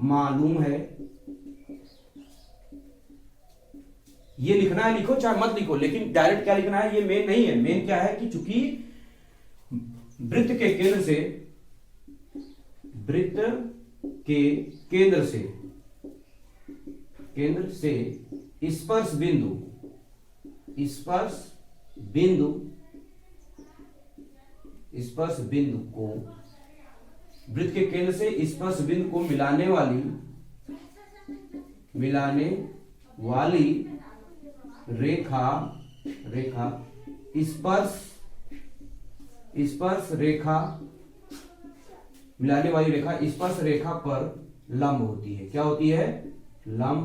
मालूम है, ये लिखना है, लिखो चाहे मत लिखो, लेकिन डायरेक्ट क्या लिखना है, ये मेन नहीं है। मेन क्या है कि चूंकि वृत्त के केंद्र से स्पर्श बिंदु को, वृत्त के केंद्र से स्पर्श बिंदु को मिलाने वाली रेखा स्पर्श रेखा पर लंब होती है। क्या होती है, लंब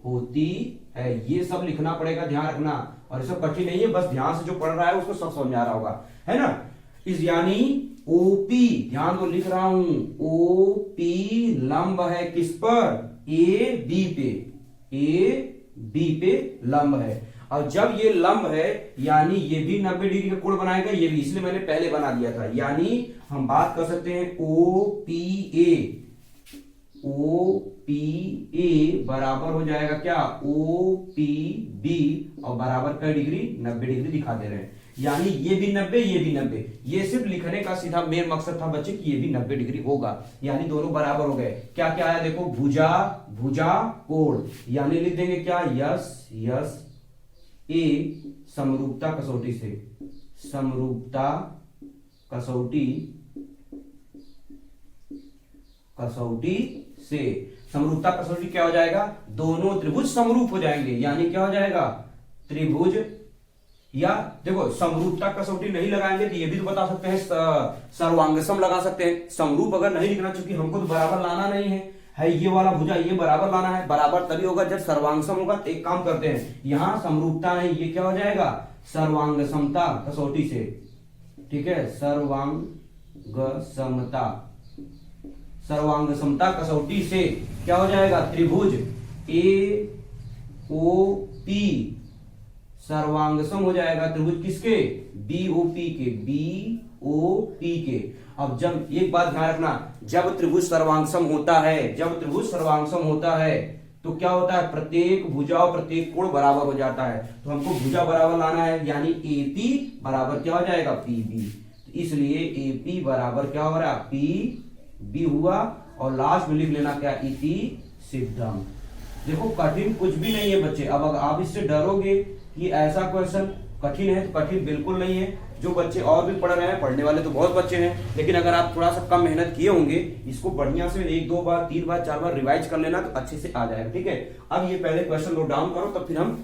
होती है। ये सब लिखना पड़ेगा, ध्यान रखना, और ये सब कठिन नहीं है, बस ध्यान से जो पढ़ रहा है उसको सब समझ आ रहा होगा, है ना। इस यानी OP, ध्यान को लिख रहा हूं, OP लंब है किस पर, AB पे लंब है। और जब ये लंब है यानी ये भी 90 डिग्री का कोण बनाएगा, ये भी, इसलिए मैंने पहले बना दिया था। यानी हम बात कर सकते हैं OPA बराबर हो जाएगा क्या, OPB, और बराबर का डिग्री 90 डिग्री दिखा दे रहे हैं, यानी ये भी 90, ये भी 90। ये सिर्फ लिखने का सीधा मेन मकसद था बच्चे कि ये भी 90 डिग्री होगा, यानी दोनों बराबर हो गए। क्या क्या आया देखो, भुजा कोण, यानी लिख देंगे क्या, यस ए समरूपता कसौटी क्या हो जाएगा, दोनों त्रिभुज समरूप हो जाएंगे, यानी क्या हो जाएगा, त्रिभुज या देखो समरूपता कसौटी नहीं लगाएंगे तो ये भी तो बता सकते हैं सर्वांगसम लगा सकते हैं। समरूप अगर नहीं लिखना, चूंकि हमको तो बराबर लाना नहीं है ये वाला भुजा ये बराबर लाना है, बराबर तभी होगा जब सर्वांगसम होगा। तो एक काम करते हैं, यहां समरूपता नहीं, ये क्या हो जाएगा सर्वांगसमता कसौटी से, ठीक है, सर्वांगसमता कसौटी से क्या हो जाएगा त्रिभुज AOP सर्वांगसम हो जाएगा त्रिभुज किसके BOP के। अब जब एक बात ध्यान रखना, जब त्रिभुज सर्वांगसम होता है तो क्या होता है प्रत्येक भुजा और प्रत्येक कोण बराबर हो जाता है। तो हमको भुजा बराबर लाना है, यानी AP बराबर क्या हो जाएगा PB। तो इसलिए AP बराबर क्या हो रहा है PB हुआ, और लास्ट में लिख लेना क्या इति सिद्धम। देखो कठिन कुछ भी नहीं है बच्चे। अब अगर आप इससे डरोगे कि ऐसा क्वेश्चन कठिन है, तो कठिन बिल्कुल नहीं है। जो बच्चे और भी पढ़ रहे हैं, पढ़ने वाले तो बहुत बच्चे हैं, लेकिन अगर आप थोड़ा सा कम मेहनत किए होंगे, इसको बढ़िया से 1 2 बार 3 बार 4 बार रिवाइज कर लेना तो अच्छे से आ जाएगा, ठीक है। अब ये पहले क्वेश्चन नोट डाउन करो, तब फिर हम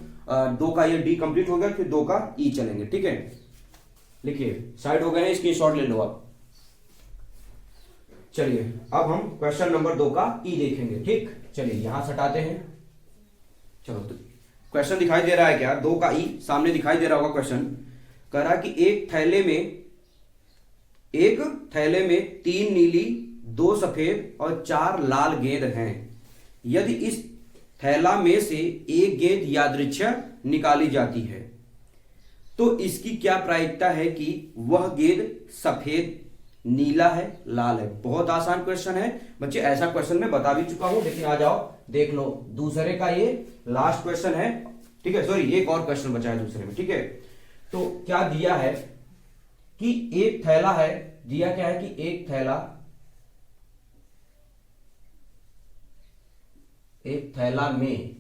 2 का ये डी कंप्लीट हो गया, फिर 2 का ई चलेंगे, ठीक है। लिखिए साइड हो गए हैं, स्क्रीनशॉट ले लो आप। चलिए अब हम क्वेश्चन नंबर 2 का ई देखेंगे, ठीक। चलिए यहां से हटाते हैं। चलो तो क्वेश्चन दिखाई दे रहा है क्या 2 का ई सामने दिखाई दे रहा होगा। क्वेश्चन कह रहा है कि एक थैले में 3 नीली 2 सफेद और 4 लाल गेंद हैं। यदि इस थैला में से एक गेंद यादृच्छिक निकाली जाती है तो इसकी क्या प्रायिकता है कि वह गेंद सफेद नीला है लाल है। बहुत आसान क्वेश्चन है बच्चे, ऐसा क्वेश्चन मैं बता भी चुका हूं, लेकिन आ जाओ देख लो। दूसरे का ये लास्ट क्वेश्चन है, ठीक है। सॉरी एक और क्वेश्चन बचा है दूसरे में, ठीक है। तो क्या दिया है कि एक थैला है, दिया क्या है कि एक थैला में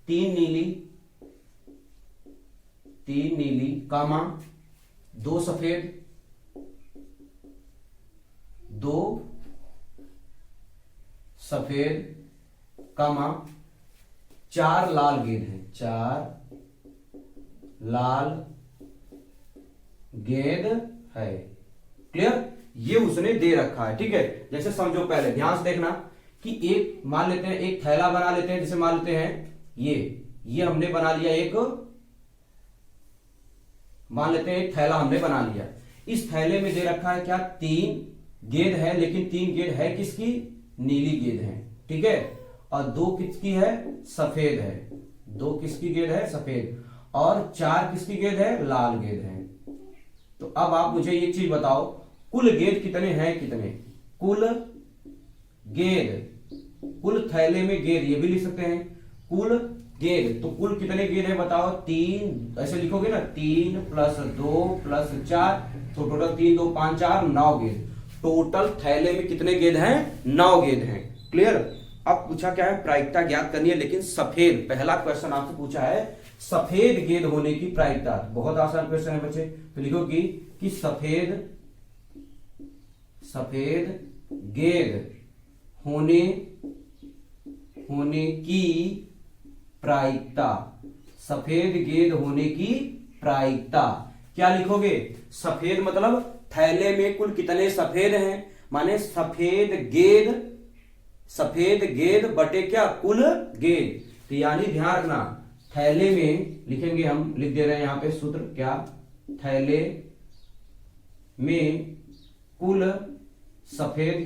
3 नीली कामा 2 सफेद 2 सफेद कामा 4 लाल गेंद है, 4 लाल गेंद है। क्लियर, ये उसने दे रखा है, ठीक है। जैसे समझो, पहले ध्यान से देखना कि एक मान लेते हैं, एक थैला बना लेते हैं, जैसे मान लेते हैं ये हमने बना लिया, एक मान लेते हैं एक थैला हमने बना लिया। इस थैले में दे रखा है क्या 3 गेंद है, लेकिन 3 गेंद है किसकी नीली गेंद है, ठीक है। और 2 किसकी है सफेद है, 2 किसकी गेंद है सफेद, और 4 किसकी गेंद है लाल गेंद है। तो अब आप मुझे एक चीज बताओ, कुल गेंद कितने हैं, कितने कुल गेंद, कुल थैले में गेंद ये भी लिख सकते हैं कुल गेंद। तो कुल कितने गेंद है बताओ, 3 ऐसे लिखोगे ना, 3 + 2 + 4, तो टोटल 3 2 5 4 9 गेंद। टोटल थैले में कितने गेंद हैं 9 गेंद हैं। क्लियर। अब पूछा क्या है प्रायिकता ज्ञात करनी है, लेकिन सफेद, पहला क्वेश्चन आपसे पूछा है सफेद गेंद होने की प्रायिकता। बहुत आसान क्वेश्चन है बच्चे, तो लिखोगी कि सफेद गेंद होने की प्रायिकता, सफेद गेंद होने की प्रायिकता क्या लिखोगे, सफेद मतलब थैले में कुल कितने सफेद हैं, माने सफेद गेंद बटे क्या कुल गेंद। तो यानी ध्यान रखना, थैले में लिखेंगे, हम लिख दे रहे हैं यहां पे सूत्र क्या, थैले में कुल सफेद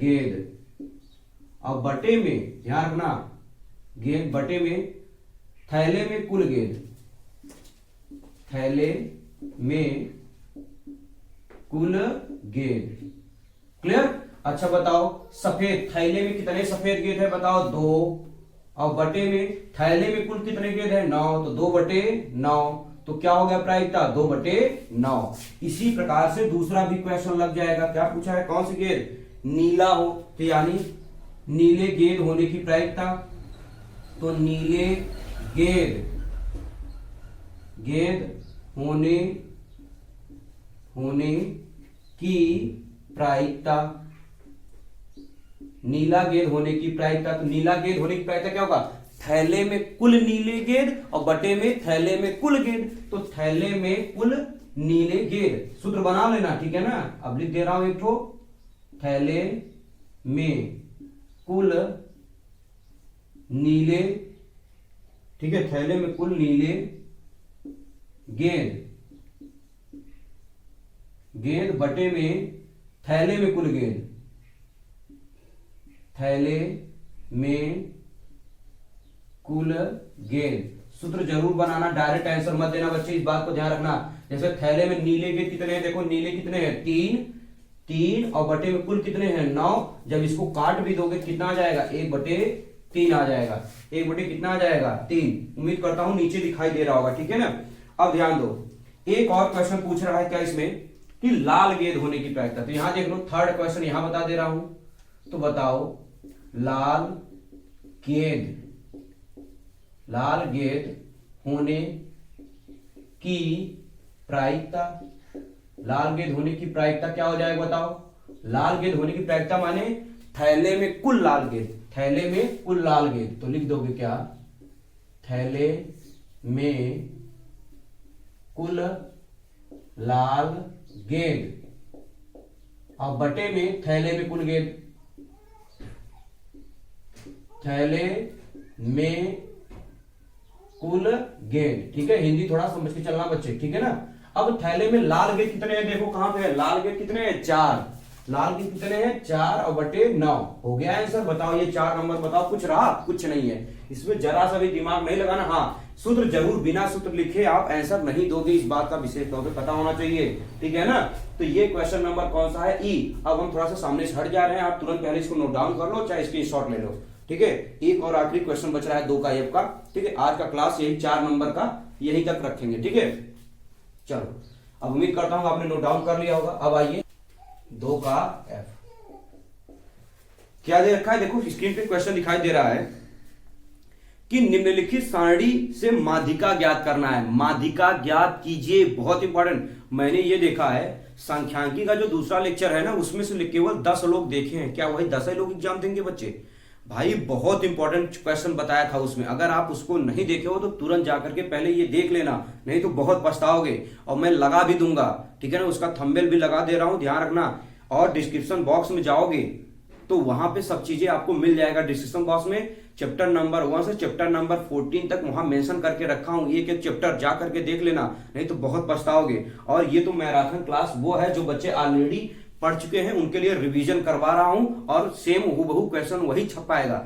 गेंद और बटे में ध्यान रखना, गेंद बटे में थैले में कुल गेंद, थैले में कुल गेंद। क्लियर। अच्छा बताओ, सफेद थैले में कितने सफेद गेंद है बताओ 2, और बटे में थैले में कुल कितने गेंद है 9, तो 2/9, तो क्या हो गया प्रायिकता 2/9। इसी प्रकार से दूसरा भी क्वेश्चन लग जाएगा। क्या पूछा है, कौन सी गेंद, नीला हो, तो यानी नीले गेंद होने की प्रायिकता, तो नीले गेंद होने की प्रायिकता, नीला गेंद होने की प्रायिकता। तो नीला गेंद होने की प्रायिकता क्या होगा, थैले में कुल नीले गेंद और बटे में थैले में कुल गेंद। तो थैले में कुल नीले गेंद सूत्र बना लेना, ठीक है ना। अब लिख दे रहा हूं एक ठो, थैले में कुल नीले, ठीक है, थैले में कुल नीले गेंद, गेंद बटे में थैले में कुल गेंद, थैले में कुल गेंद। सूत्र जरूर बनाना, डायरेक्ट आंसर मत देना बच्चे, इस बात को ध्यान रखना। जैसे थैले में नीले गेंद कितने हैं, देखो नीले कितने हैं, 3 और बटे में कुल कितने हैं, 9। जब इसको काट भी दोगे कितना आ जाएगा, 1/3 आ जाएगा। 1 बटे कितना आ जाएगा, 3। उम्मीद करता हूं नीचे दिखाई दे रहा होगा, ठीक है ना। अब ध्यान दो, एक और क्वेश्चन पूछ रहा है क्या इसमें, कि लाल गेंद होने की प्रायिकता। तो यहां देख लो, थर्ड क्वेश्चन यहां बता दे रहा हूं। तो बताओ लाल गेंद होने की प्रायिकता, लाल गेंद होने की प्रायिकता क्या हो जाएगा बताओ। लाल गेंद होने की प्रायिकता माने थैले में कुल लाल गेंद, थैले में कुल लाल गेंद। तो लिख दोगे क्या, थैले में कुल लाल गेंद और बटे में थैले में कुल गेंद, थैले में कुल गेंद, ठीक है। हिंदी थोड़ा समझ के चलना बच्चे, ठीक है ना। अब थैले में लाल गेंद कितने हैं, देखो कहां पे है, लाल गेंद कितने हैं, 4। लाल गेंद कितने हैं, 4 और बटे 9। हो गया आंसर। बताओ ये 4 नंबर बताओ, कुछ रहा, कुछ नहीं है इसमें, जरा सा भी दिमाग नहीं लगाना। हाँ, सूत्र जरूर, बिना सूत्र लिखे आप आंसर नहीं दोगे, इस बात का विशेष तौर पर पता होना चाहिए, ठीक है ना। तो ये क्वेश्चन नंबर कौन सा है, ई। अब हम थोड़ा सा सामने से हट जा रहे हैं, आप तुरंत पहले इसको नोट डाउन कर लो, चाहे स्क्रीनशॉट ले लो, ठीक है। एक और आखिरी क्वेश्चन बच रहा है 2 का एफ का, ठीक है। आज का क्लास यही 4 नंबर का यही तक रखेंगे, ठीक है। चलो, अब उम्मीद करता हूं आपने नोट डाउन कर लिया होगा। अब आइए 2 का एफ, क्या दे रखा है, देखो स्क्रीन पे क्वेश्चन दिखाई दे रहा है कि निम्नलिखित सारणी से माध्यिका ज्ञात करना है। माध्यिका ज्ञात कीजिए, बहुत इंपॉर्टेंट। मैंने ये देखा है सांख्यिकी का जो दूसरा लेक्चर है ना, उसमें से केवल 10 लोग देखे हैं। क्या वही 10 लोग एग्जाम देंगे बच्चे? भाई बहुत इंपॉर्टेंट क्वेश्चन बताया था उसमें, अगर आप उसको नहीं देखे हो तो तुरंत जाकर के पहले ये देख लेना, नहीं तो बहुत पछताओगे। और मैं लगा भी दूंगा, ठीक है ना, उसका थंबनेल भी लगा दे रहा हूं, ध्यान रखना। और डिस्क्रिप्शन बॉक्स में जाओगे तो वहां पे सब चीजें आपको मिल जाएगा। डिस्क्रिप्शन बॉक्स में चैप्टर नंबर 1 से चैप्टर नंबर 14 तक वहां मेंशन करके रखा हूं, एक एक चैप्टर जा करके देख लेना, नहीं तो बहुत पछताओगे। और ये तो मैराथन क्लास वो है जो बच्चे ऑलरेडी पढ़ चुके हैं, उनके लिए रिवीजन करवा रहा हूं, और सेम हूबहू क्वेश्चन वही छपाएगा।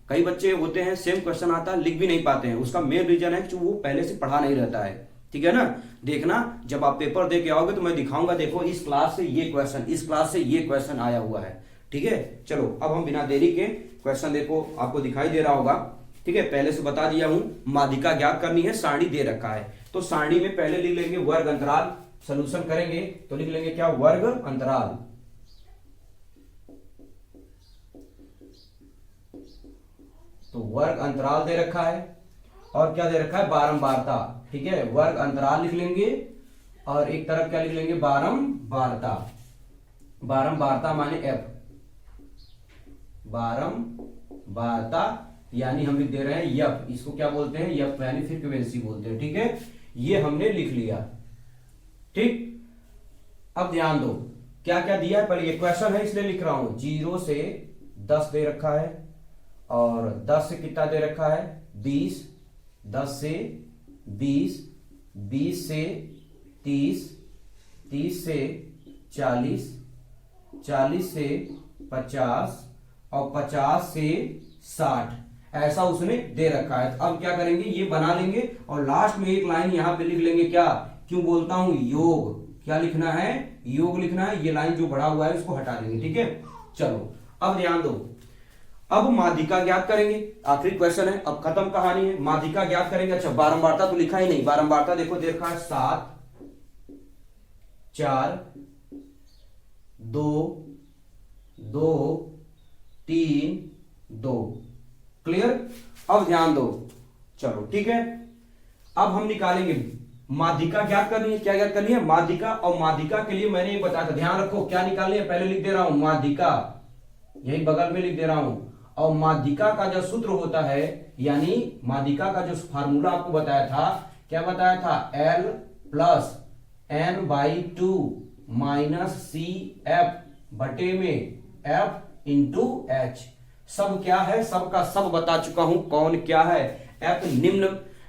कई बच्चे होते हैं सेम क्वेश्चन आता है लिख भी नहीं पाते हैं, उसका मेन रीजन है कि वो पहले से पढ़ा नहीं रहता है, ठीक है ना। देखना जब आप पेपर दे के आओगे तो मैं दिखाऊंगा, देखो इस क्लास से ये क्वेश्चन, इस क्लास से ये क्वेश्चन आया हुआ है, ठीक है। चलो अब हम बिना देरी के क्वेश्चन, देखो आपको दिखाई दे रहा होगा, ठीक है। पहले से बता दिया हूं, माध्यिका ज्ञात करनी है, सारणी दे रखा है। तो सारणी में पहले लिख लेंगे वर्ग अंतराल, सोल्यूशन करेंगे तो लिख लेंगे क्या, वर्ग अंतराल। तो वर्ग अंतराल दे रखा है, और क्या दे रखा है, बारंबारता, ठीक है। वर्ग अंतराल लिख लेंगे और एक तरफ क्या लिख लेंगे, बारंबारता। बारंबारता माने एफ, बारंबारता यानी हम लिख दे रहे हैं यफ, इसको क्या बोलते हैं, यफ यानी फ्रीक्वेंसी बोलते हैं, ठीक है। ये हमने लिख लिया, ठीक। अब ध्यान दो क्या क्या दिया है, पहले ये क्वेश्चन है इसलिए लिख रहा हूं। 0 से 10 दे रखा है, और 10 से कितना दे रखा है, 20, 10 से 20, 20 से 30, 30 से 40, 40 से 50 और 50 से 60, ऐसा उसने दे रखा है। तो अब क्या करेंगे, ये बना लेंगे और लास्ट में एक लाइन यहां पे लिख लेंगे, क्या, क्यों बोलता हूं, योग। क्या लिखना है, योग लिखना है। ये लाइन जो बढ़ा हुआ है उसको हटा देंगे, ठीक है। चलो अब ध्यान दो, अब माध्यिका ज्ञात करेंगे, आखिरी क्वेश्चन है, अब खत्म कहानी है। माध्यिका ज्ञात करेंगे। अच्छा, बारंबारता तो लिखा ही नहीं, बारंबारता देखो दे रखा है 7, 4, 2, 2, 3, 2, क्लियर। अब ध्यान दो, चलो ठीक है। अब हम निकालेंगे, माध्यिका ज्ञात करनी है। क्या ज्ञात करनी है, माध्यिका। और माध्यिका के लिए मैंने ये बताया था, ध्यान रखो क्या निकालनी है, पहले लिख दे रहा हूं माध्यिका, यही बगल में लिख दे रहा हूं। और माध्यिका का जो सूत्र होता है यानी माध्यिका का जो फार्मूला आपको बताया था, क्या बताया था, L plus n/2 minus C F बटे में F इंटू एच। सब क्या है, सब का सब बता चुका हूं कौन क्या है। F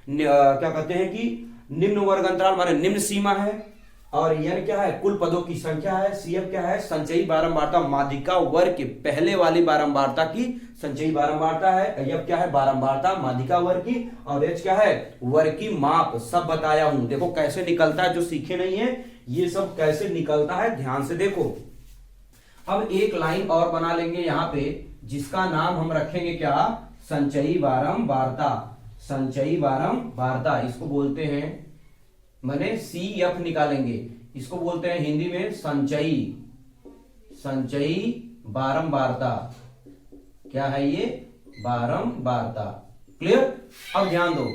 क्या कहते हैं कि निम्न वर्ग अंतराल माने निम्न सीमा है, और n क्या है, कुल पदों की संख्या है, CF क्या है, संचयी बारंबारता, माध्यिका वर्ग के पहले वाली बारंबारता की संचयी बारंबारता है, F क्या है, बारंबारता माध्यिका वर्ग की, और H क्या है, वर्ग की माप। सब बताया हूं, देखो कैसे निकलता है, जो सीखे नहीं है ये सब कैसे निकलता है ध्यान से देखो। अब एक लाइन और बना लेंगे यहां पे, जिसका नाम हम रखेंगे क्या, संचयी बारंबारता। संचयी बारंबारता इसको बोलते हैं, माने CF निकालेंगे, इसको बोलते हैं हिंदी में संचयी बारंबारता। क्या है ये, बारंबारता। क्लियर। अब ध्यान दो,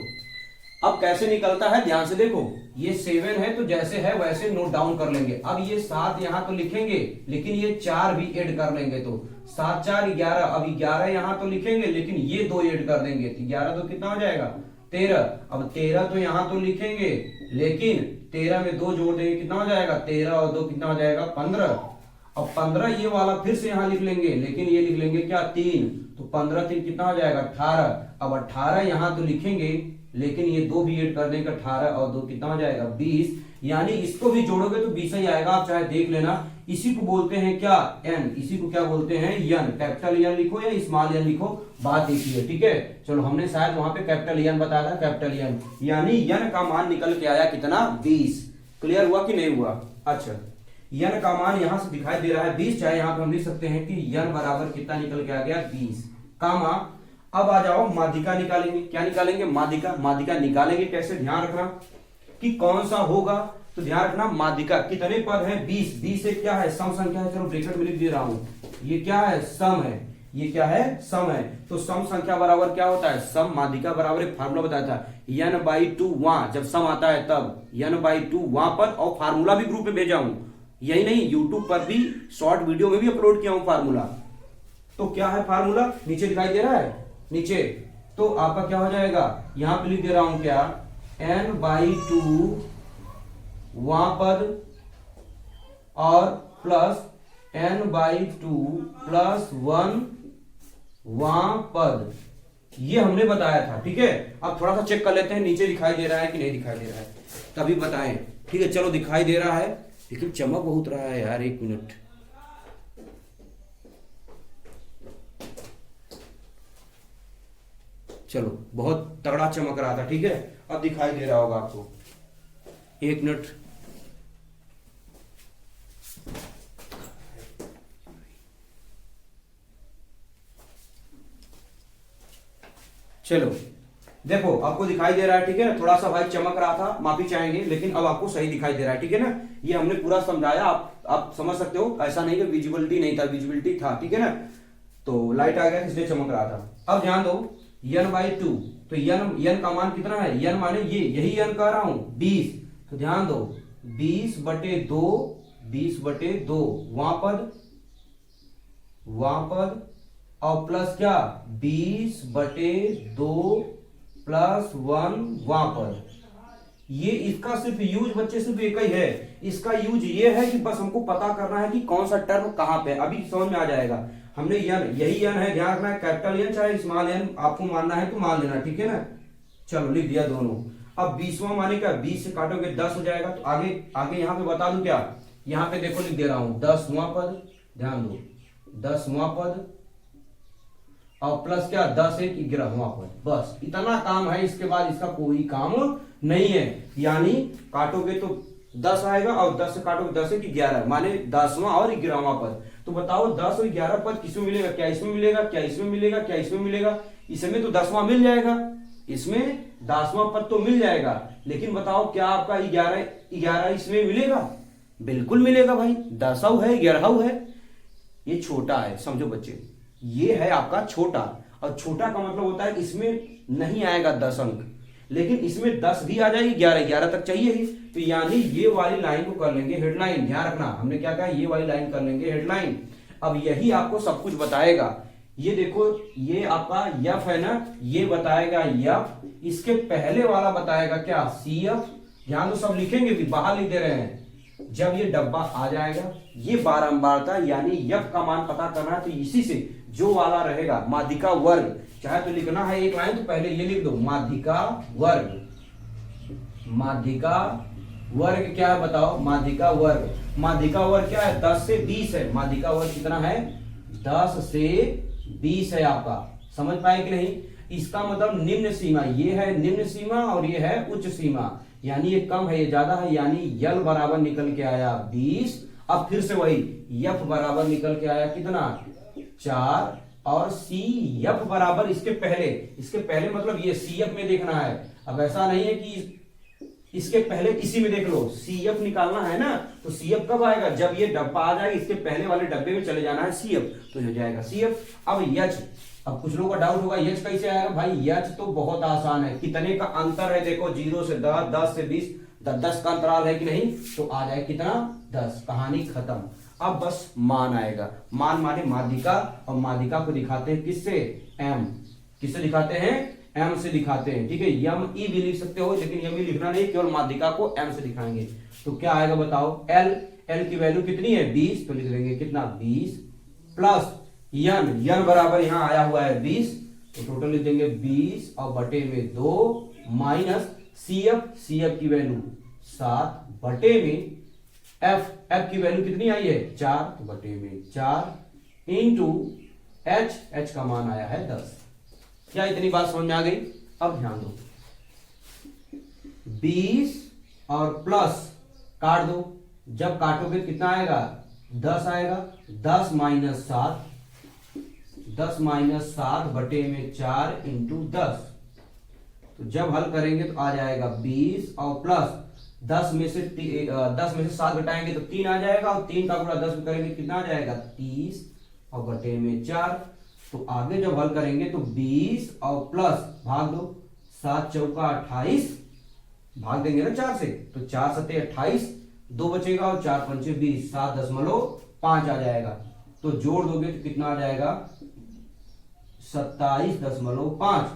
अब कैसे निकलता है ध्यान से देखो। ये 7 है तो जैसे है वैसे नोट डाउन कर लेंगे। अब ये 7 यहां तो लिखेंगे, लेकिन ये 4 भी ऐड कर लेंगे, तो 7 4 11। अब 11 यहां तो लिखेंगे, लेकिन ये 2 ऐड कर देंगे, तो 11 तो कितना हो जाएगा, 13। अब 13 तो यहां तो लिखेंगे, लेकिन 13 में 2 जोड़ देंगे, कितना हो जाएगा, 13 और 2 कितना हो जाएगा, 15। अब 15 ये वाला फिर से यहां लिख लेंगे, लेकिन ये लिख लेंगे क्या, 3, तो 15 3 कितना हो जाएगा, 18। अब 18 यहां तो लिखेंगे, लेकिन ये 2 भी ऐड कर देंगे, 18 और 2 कितना हो जाएगा, 20। यानी इसको भी जोड़ोगे तो 20 ही आएगा, आप चाहे देख लेना। इसी को बोलते हैं क्या, एन। इसी को क्या बोलते हैं, यन। कैपिटल यन लिखो या स्मॉल यन लिखो, बात एक ही है, ठीक है। चलो हमने शायद वहां पे कैपिटल यन बताया था, कैपिटल यन, यानी यन का मान निकल के आया कितना, 20। क्लियर हुआ कि नहीं हुआ। अच्छा, यन का मान यहां से दिखाई दे रहा है 20, चाहे यहां पे हम लिख सकते हैं कि यन बराबर कितना निकल के आ गया, 20 कामा। अब आ जाओ माध्यिका निकालेंगे। क्या निकालेंगे, माध्यिका। माध्यिका निकालेंगे कैसे, ध्यान रखना कि कौन सा होगा, तो ध्यान रखना माध्यिका कितने पद है, 20। 20 एक क्या है, सम संख्या है, चलो ब्रैकेट में लिख दे रहा हूं, ये क्या है, सम है, ये क्या है, सम है। तो सम संख्या बराबर क्या होता है, सम। माध्यिका बराबर एक फार्मूला बताया था, n/2 वहां जब सम आता है तब n/2 वहां पद, और फार्मूला भी ग्रुप में भेजा हूं, यही नहीं यूट्यूब पर भी शॉर्ट वीडियो में भी अपलोड किया हूं फार्मूला। तो क्या है फार्मूला, नीचे दिखाई दे रहा है, नीचे। तो आपका क्या हो जाएगा, यहां पे लिख दे रहा हूं क्या, n/2 वहां पद और प्लस n/2 प्लस 1 वहां पद, ये हमने बताया था, ठीक है। अब थोड़ा सा चेक कर लेते हैं नीचे दिखाई दे रहा है कि नहीं दिखाई दे रहा है, तभी बताएं, ठीक है। चलो दिखाई दे रहा है, लेकिन चमक बहुत रहा है यार, 1 मिनट। चलो बहुत तगड़ा चमक रहा था, ठीक है। अब दिखाई दे रहा होगा आपको, 1 मिनट। चलो देखो आपको दिखाई दे रहा है, ठीक है ना। थोड़ा सा भाई चमक रहा था, माफी चाहेंगे, लेकिन अब आपको सही दिखाई दे रहा है, ठीक है ना। ये हमने पूरा समझाया, आप समझ सकते हो, ऐसा नहीं कि विजिबिलिटी नहीं था, विजिबिलिटी था, ठीक है ना। तो लाइट आ गया इसलिए चमक रहा था। अब ध्यान दो, n/2, तो n का मान कितना है, n माने ये, यही n कह रहा हूं, 20। तो ध्यान दो, 20/2, 20/2 वहां पद और प्लस क्या, 20/2 प्लस 1 वहां पद। ये इसका सिर्फ यूज बच्चे सिर्फ एक ही है, इसका यूज ये है कि बस हमको पता करना है कि कौन सा टर्म कहां पे, अभी समझ में आ जाएगा। हमने यही n है, ध्यान रखना है, कैपिटल n चाहे स्मॉल n आपको मानना है तो मान लेना, ठीक है ना। चलो लिख दिया दोनों। अब 20वां माने क्या, 20 से काटोगे 10 हो जाएगा, तो आगे यहां पे बता दूं क्या, यहां पे देखो लिख दे रहा हूं 10वां पद, ध्यान दो 10वां पद और प्लस क्या, 10 1 11वां पद, बस इतना काम है। इसके बाद इसका कोई काम नहीं है, यानी काटोगे तो 10 आएगा और 10 से काटोगे 10 1 11, माने 10वां और 11वां पद। तो बताओ 10 और 11 पद किसमें मिलेगा, क्या इसमें मिलेगा, क्या इसमें मिलेगा, क्या इसमें मिलेगा, इसमें तो 10वां मिल जाएगा, इसमें 10वां पद तो मिल जाएगा, लेकिन बताओ क्या आपका 11 इसमें मिलेगा, बिल्कुल मिलेगा भाई, 10 है 11 है, ये छोटा है, समझो बच्चे, ये है आपका छोटा। और छोटा का मतलब होता है इसमें नहीं आएगा 10 अंक, लेकिन इसमें 10 भी आ जाएगी, 11 तक चाहिए ही। तो यानी ये वाली लाइन को कर लेंगे हेडलाइन, ध्यान रखना हमने क्या कहा, ये वाली लाइन कर लेंगे हेडलाइन। अब यही आपको सब कुछ बताएगा ये देखो ये आपका यफ है ना, ये बताएगा यफ, इसके पहले वाला बताएगा क्या, सी एफ। ध्यान दो, सब लिखेंगे भी, बाहर लिख दे रहे हैं। जब ये डब्बा आ जाएगा, ये बारंबारता यानी यफ का मान पता करना है, तो इसी से जो वाला रहेगा माध्यिका वर्ग, चाहे तो लिखना है एक लाइन तो पहले ये लिख दो, माध्यिका वर्ग। माध्यिका वर्ग क्या है बताओ, माध्यिका वर्ग, माध्यिका वर्ग क्या है, 10 से 20 है। माध्यिका वर्ग कितना है, 10 से 20 है आपका। समझ पाए कि नहीं? इसका मतलब निम्न सीमा, ये है निम्न सीमा और ये है उच्च सीमा, यानी ये कम है ये ज्यादा है, यानी यल बराबर निकल के आया 20। अब फिर से वही यफ बराबर निकल के आया कितना, 4, और सी एफ बराबर इसके पहले मतलब ये सी एफ में देखना है। अब ऐसा नहीं है कि इसके पहले इसी में देख लो, सी एफ निकालना है ना, तो सी एफ कब आएगा, जब ये डब्बा आ जाएगा, इसके पहले वाले डब्बे में चले जाना है सी एफ, तो हो जाएगा सी एफ। अब यच, अब कुछ लोगों का डाउट होगा यच कैसे आएगा, भाई यच तो बहुत आसान है, कितने का अंतर है देखो, 0 से 10, 10 से 20, 10 का अंतराल है कि नहीं, तो आ जाए कितना, 10। कहानी खत्म। अब बस मान आएगा, मान माने माध्यिका, और माध्यिका को दिखाते हैं किससे, एम। किससे दिखाते हैं, एम से दिखाते हैं, ठीक है। यम ई भी लिख सकते हो, लेकिन यम ई लिखना नहीं, केवल माध्यिका को एम से दिखाएंगे। तो क्या आएगा बताओ, एल, एल की वैल्यू कितनी है 20, तो लिख देंगे कितना 20, प्लस यन, यन बराबर यहां आया हुआ है 20, तो टोटल लिख देंगे 20 और बटे में 2, minus C F, C F की वैल्यू 7 बटे में एफ, एफ की वैल्यू कितनी आई है 4, तो बटे में 4 इंटू एच, एच का मान आया है 10। क्या इतनी बात समझ में आ गई? अब ध्यान दो, 20 और प्लस काट दो, जब काटोगे कितना आएगा 10 आएगा, 10 माइनस 7, 10 माइनस 7 बटे में 4 इंटू 10, तो जब हल करेंगे तो आ जाएगा 20 और प्लस 10 में से 7 घटाएंगे तो 3 आ जाएगा, और 3 का गुणा 10 में करेंगे कितना आ जाएगा 30 और बटे में 4। तो आगे जब हल करेंगे तो 20 और प्लस भाग दो, 7 चौका 28, भाग देंगे ना 4 से, तो 4 सत्ते 28, 2 बचेगा और 4 पंचे 20, 7.5 आ जाएगा। तो जोड़ दोगे तो कितना आ जाएगा 27.5,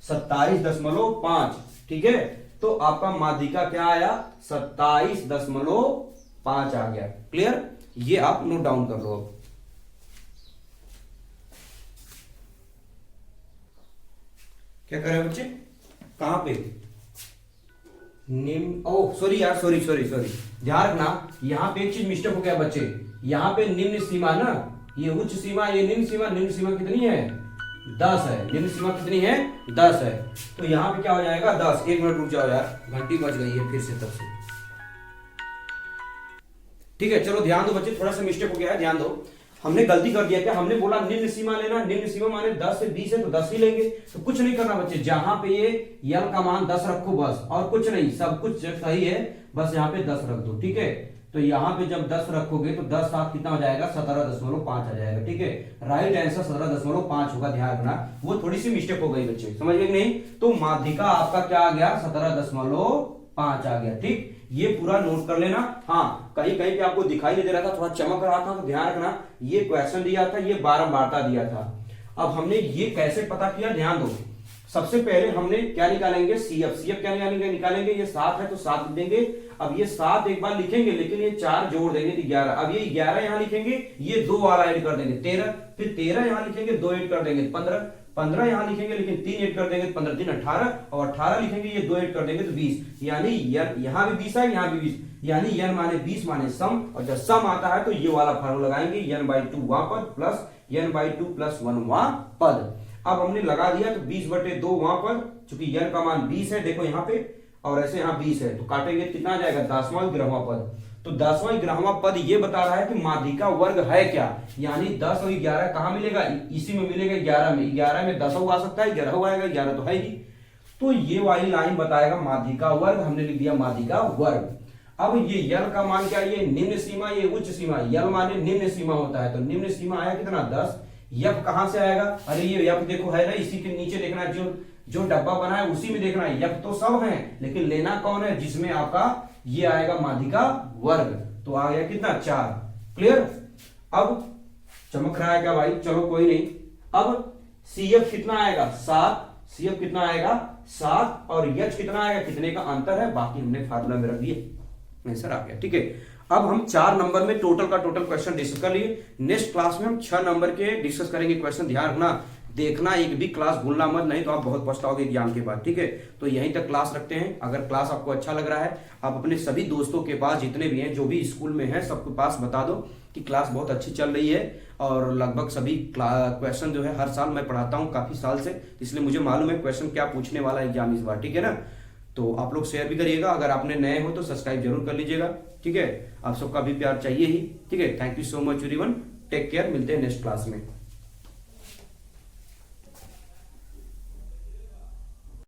27.5, ठीक है। तो आपका माध्यिका क्या आया 27.5 आ गया। क्लियर? ये आप नोट डाउन कर लो। अब क्या कर रहे हैं बच्चे, कहां पे, निम्न, ओह सॉरी यार, सॉरी, ध्यान रखना, यहां पे एक चीज मिस्टेक हो गया बच्चे, यहां पे निम्न सीमा ना, ये उच्च सीमा, ये निम्न सीमा, निम्न सीमा कितनी है 10 है, निम्न सीमा कितनी है 10 है, तो यहां पे क्या हो जाएगा 10। 1 मिनट रुक जाओ यार, घंटी बज गई है फिर से तब से, ठीक है। चलो ध्यान दो बच्चे, थोड़ा सा मिस्टेक हो गया है, ध्यान दो। हमने गलती कर दिया, क्या हमने बोला निम्न सीमा लेना, निम्न सीमा माने 10 से 20 है तो 10 ही लेंगे, तो कुछ नहीं करना बच्चे, जहां पे ये यल का मान 10 रखो बस, और कुछ नहीं, सब कुछ सही है, बस यहाँ पे 10 रख दो, ठीक है। तो यहाँ पे जब 10 रखोगे तो 10 7 कितना हो जाएगा 17.5 आ जाएगा, ठीक है। राइट आंसर 17.5 होगा, ध्यान रखना, वो थोड़ी सी मिस्टेक हो गई बच्चे, समझ गए नहीं? तो माध्यिका आपका क्या आ गया 17.5 आ गया, ठीक। ये पूरा नोट कर लेना। हाँ, कहीं कहीं पे आपको दिखाई नहीं दे रहा था, थोड़ा चमक रहा था, तो ध्यान रखना, ये क्वेश्चन दिया था, ये बारंबारता दिया था। अब हमने ये कैसे पता किया, ध्यान दो। सबसे पहले हमने क्या निकालेंगे, सीएफ, सीएफ क्या निकालेंगे, ये 7 है तो 7 लिख देंगे। अब ये 7 एक बार लिखेंगे, लेकिन ये 4 जोड़ देंगे तो 11। अब ये 11 यहां लिखेंगे, ये 2 वाला ऐड कर देंगे 13, फिर 13 यहां लिखेंगे, 2 ऐड कर देंगे 15, 15 यहां लिखेंगे, लेकिन 3 ऐड कर देंगे, 15 3 18, और 18 लिखेंगे, ये 2 ऐड कर देंगे तो 20। यानी यहां भी 20 है, यहां भी 20, यानी n माने 20 माने सम, और जब सम आता है तो ये वाला फार्मूला लगाएंगे, n/2 वहां पद प्लस n/2 + 1 वहां पद। अब हमने लगा दिया तो 20/2 वहां पर, चूंकि n का मान 20 है, देखो यहाँ पे, और ऐसे यहाँ 20 है, तो काटेंगे कितना आ जाएगा 10वां 11वां पद। तो 10वां 11वां पद ये बता रहा है कि माध्यिका वर्ग है क्या, यानी 10 और 11 कहां मिलेगा, इसी में मिलेगा 11 में, 11 में 10 आ सकता है, 11 आएगा, 11 तो है ही। तो ये वाली लाइन बताएगा माध्यिका वर्ग, हमने लिख दिया माध्यिका वर्ग। अब ये यल का मान क्या, ये निम्न सीमा, ये उच्च सीमा, यल माने निम्न सीमा होता है, तो निम्न सीमा आया कितना 10। यफ कहां से आएगा, अरे ये यफ देखो है ना, इसी के नीचे देखना, जो डब्बा बना है उसी में देखना है, यफ तो सब है, लेकिन लेना कौन है, जिसमें आपका ये आएगा माध्यिका वर्ग, तो आ गया कितना 4। क्लियर? अब चमक रहा है क्या भाई, चलो कोई नहीं, अब CF कितना आएगा 7, CF कितना आएगा 7 और H कितना आएगा, कितने का अंतर है, बाकी हमने फार्मूला में रख दिए, आंसर आ गया। ठीक है, अब हम 4 नंबर में टोटल का टोटल क्वेश्चन डिस्कस कर लिए। नेक्स्ट क्लास में हम 6 नंबर के डिस्कस करेंगे क्वेश्चन। ध्यान रखना, देखना एक भी क्लास भूलना मत, नहीं तो आप बहुत पछताओगे एग्जाम के बाद। ठीक है, तो यहीं तक क्लास रखते हैं। अगर क्लास आपको अच्छा लग रहा है, आप अपने सभी दोस्तों के पास जितने भी हैं, जो भी स्कूल में हैं, सबके पास बता दो कि क्लास बहुत अच्छी चल रही है और लगभग सभी क्वेश्चन जो है हर साल मैं पढ़ाता हूँ काफी साल से, इसलिए मुझे मालूम है क्वेश्चन क्या पूछने वाला है एग्जाम इस बार। ठीक है ना, तो आप लोग शेयर भी करिएगा, अगर आपने नए हो तो सब्सक्राइब जरूर कर लीजिएगा। ठीक है, आप सबका भी प्यार चाहिए ही। ठीक है, thank you so much everyone, take care, मिलते हैं नेक्स्ट क्लास में।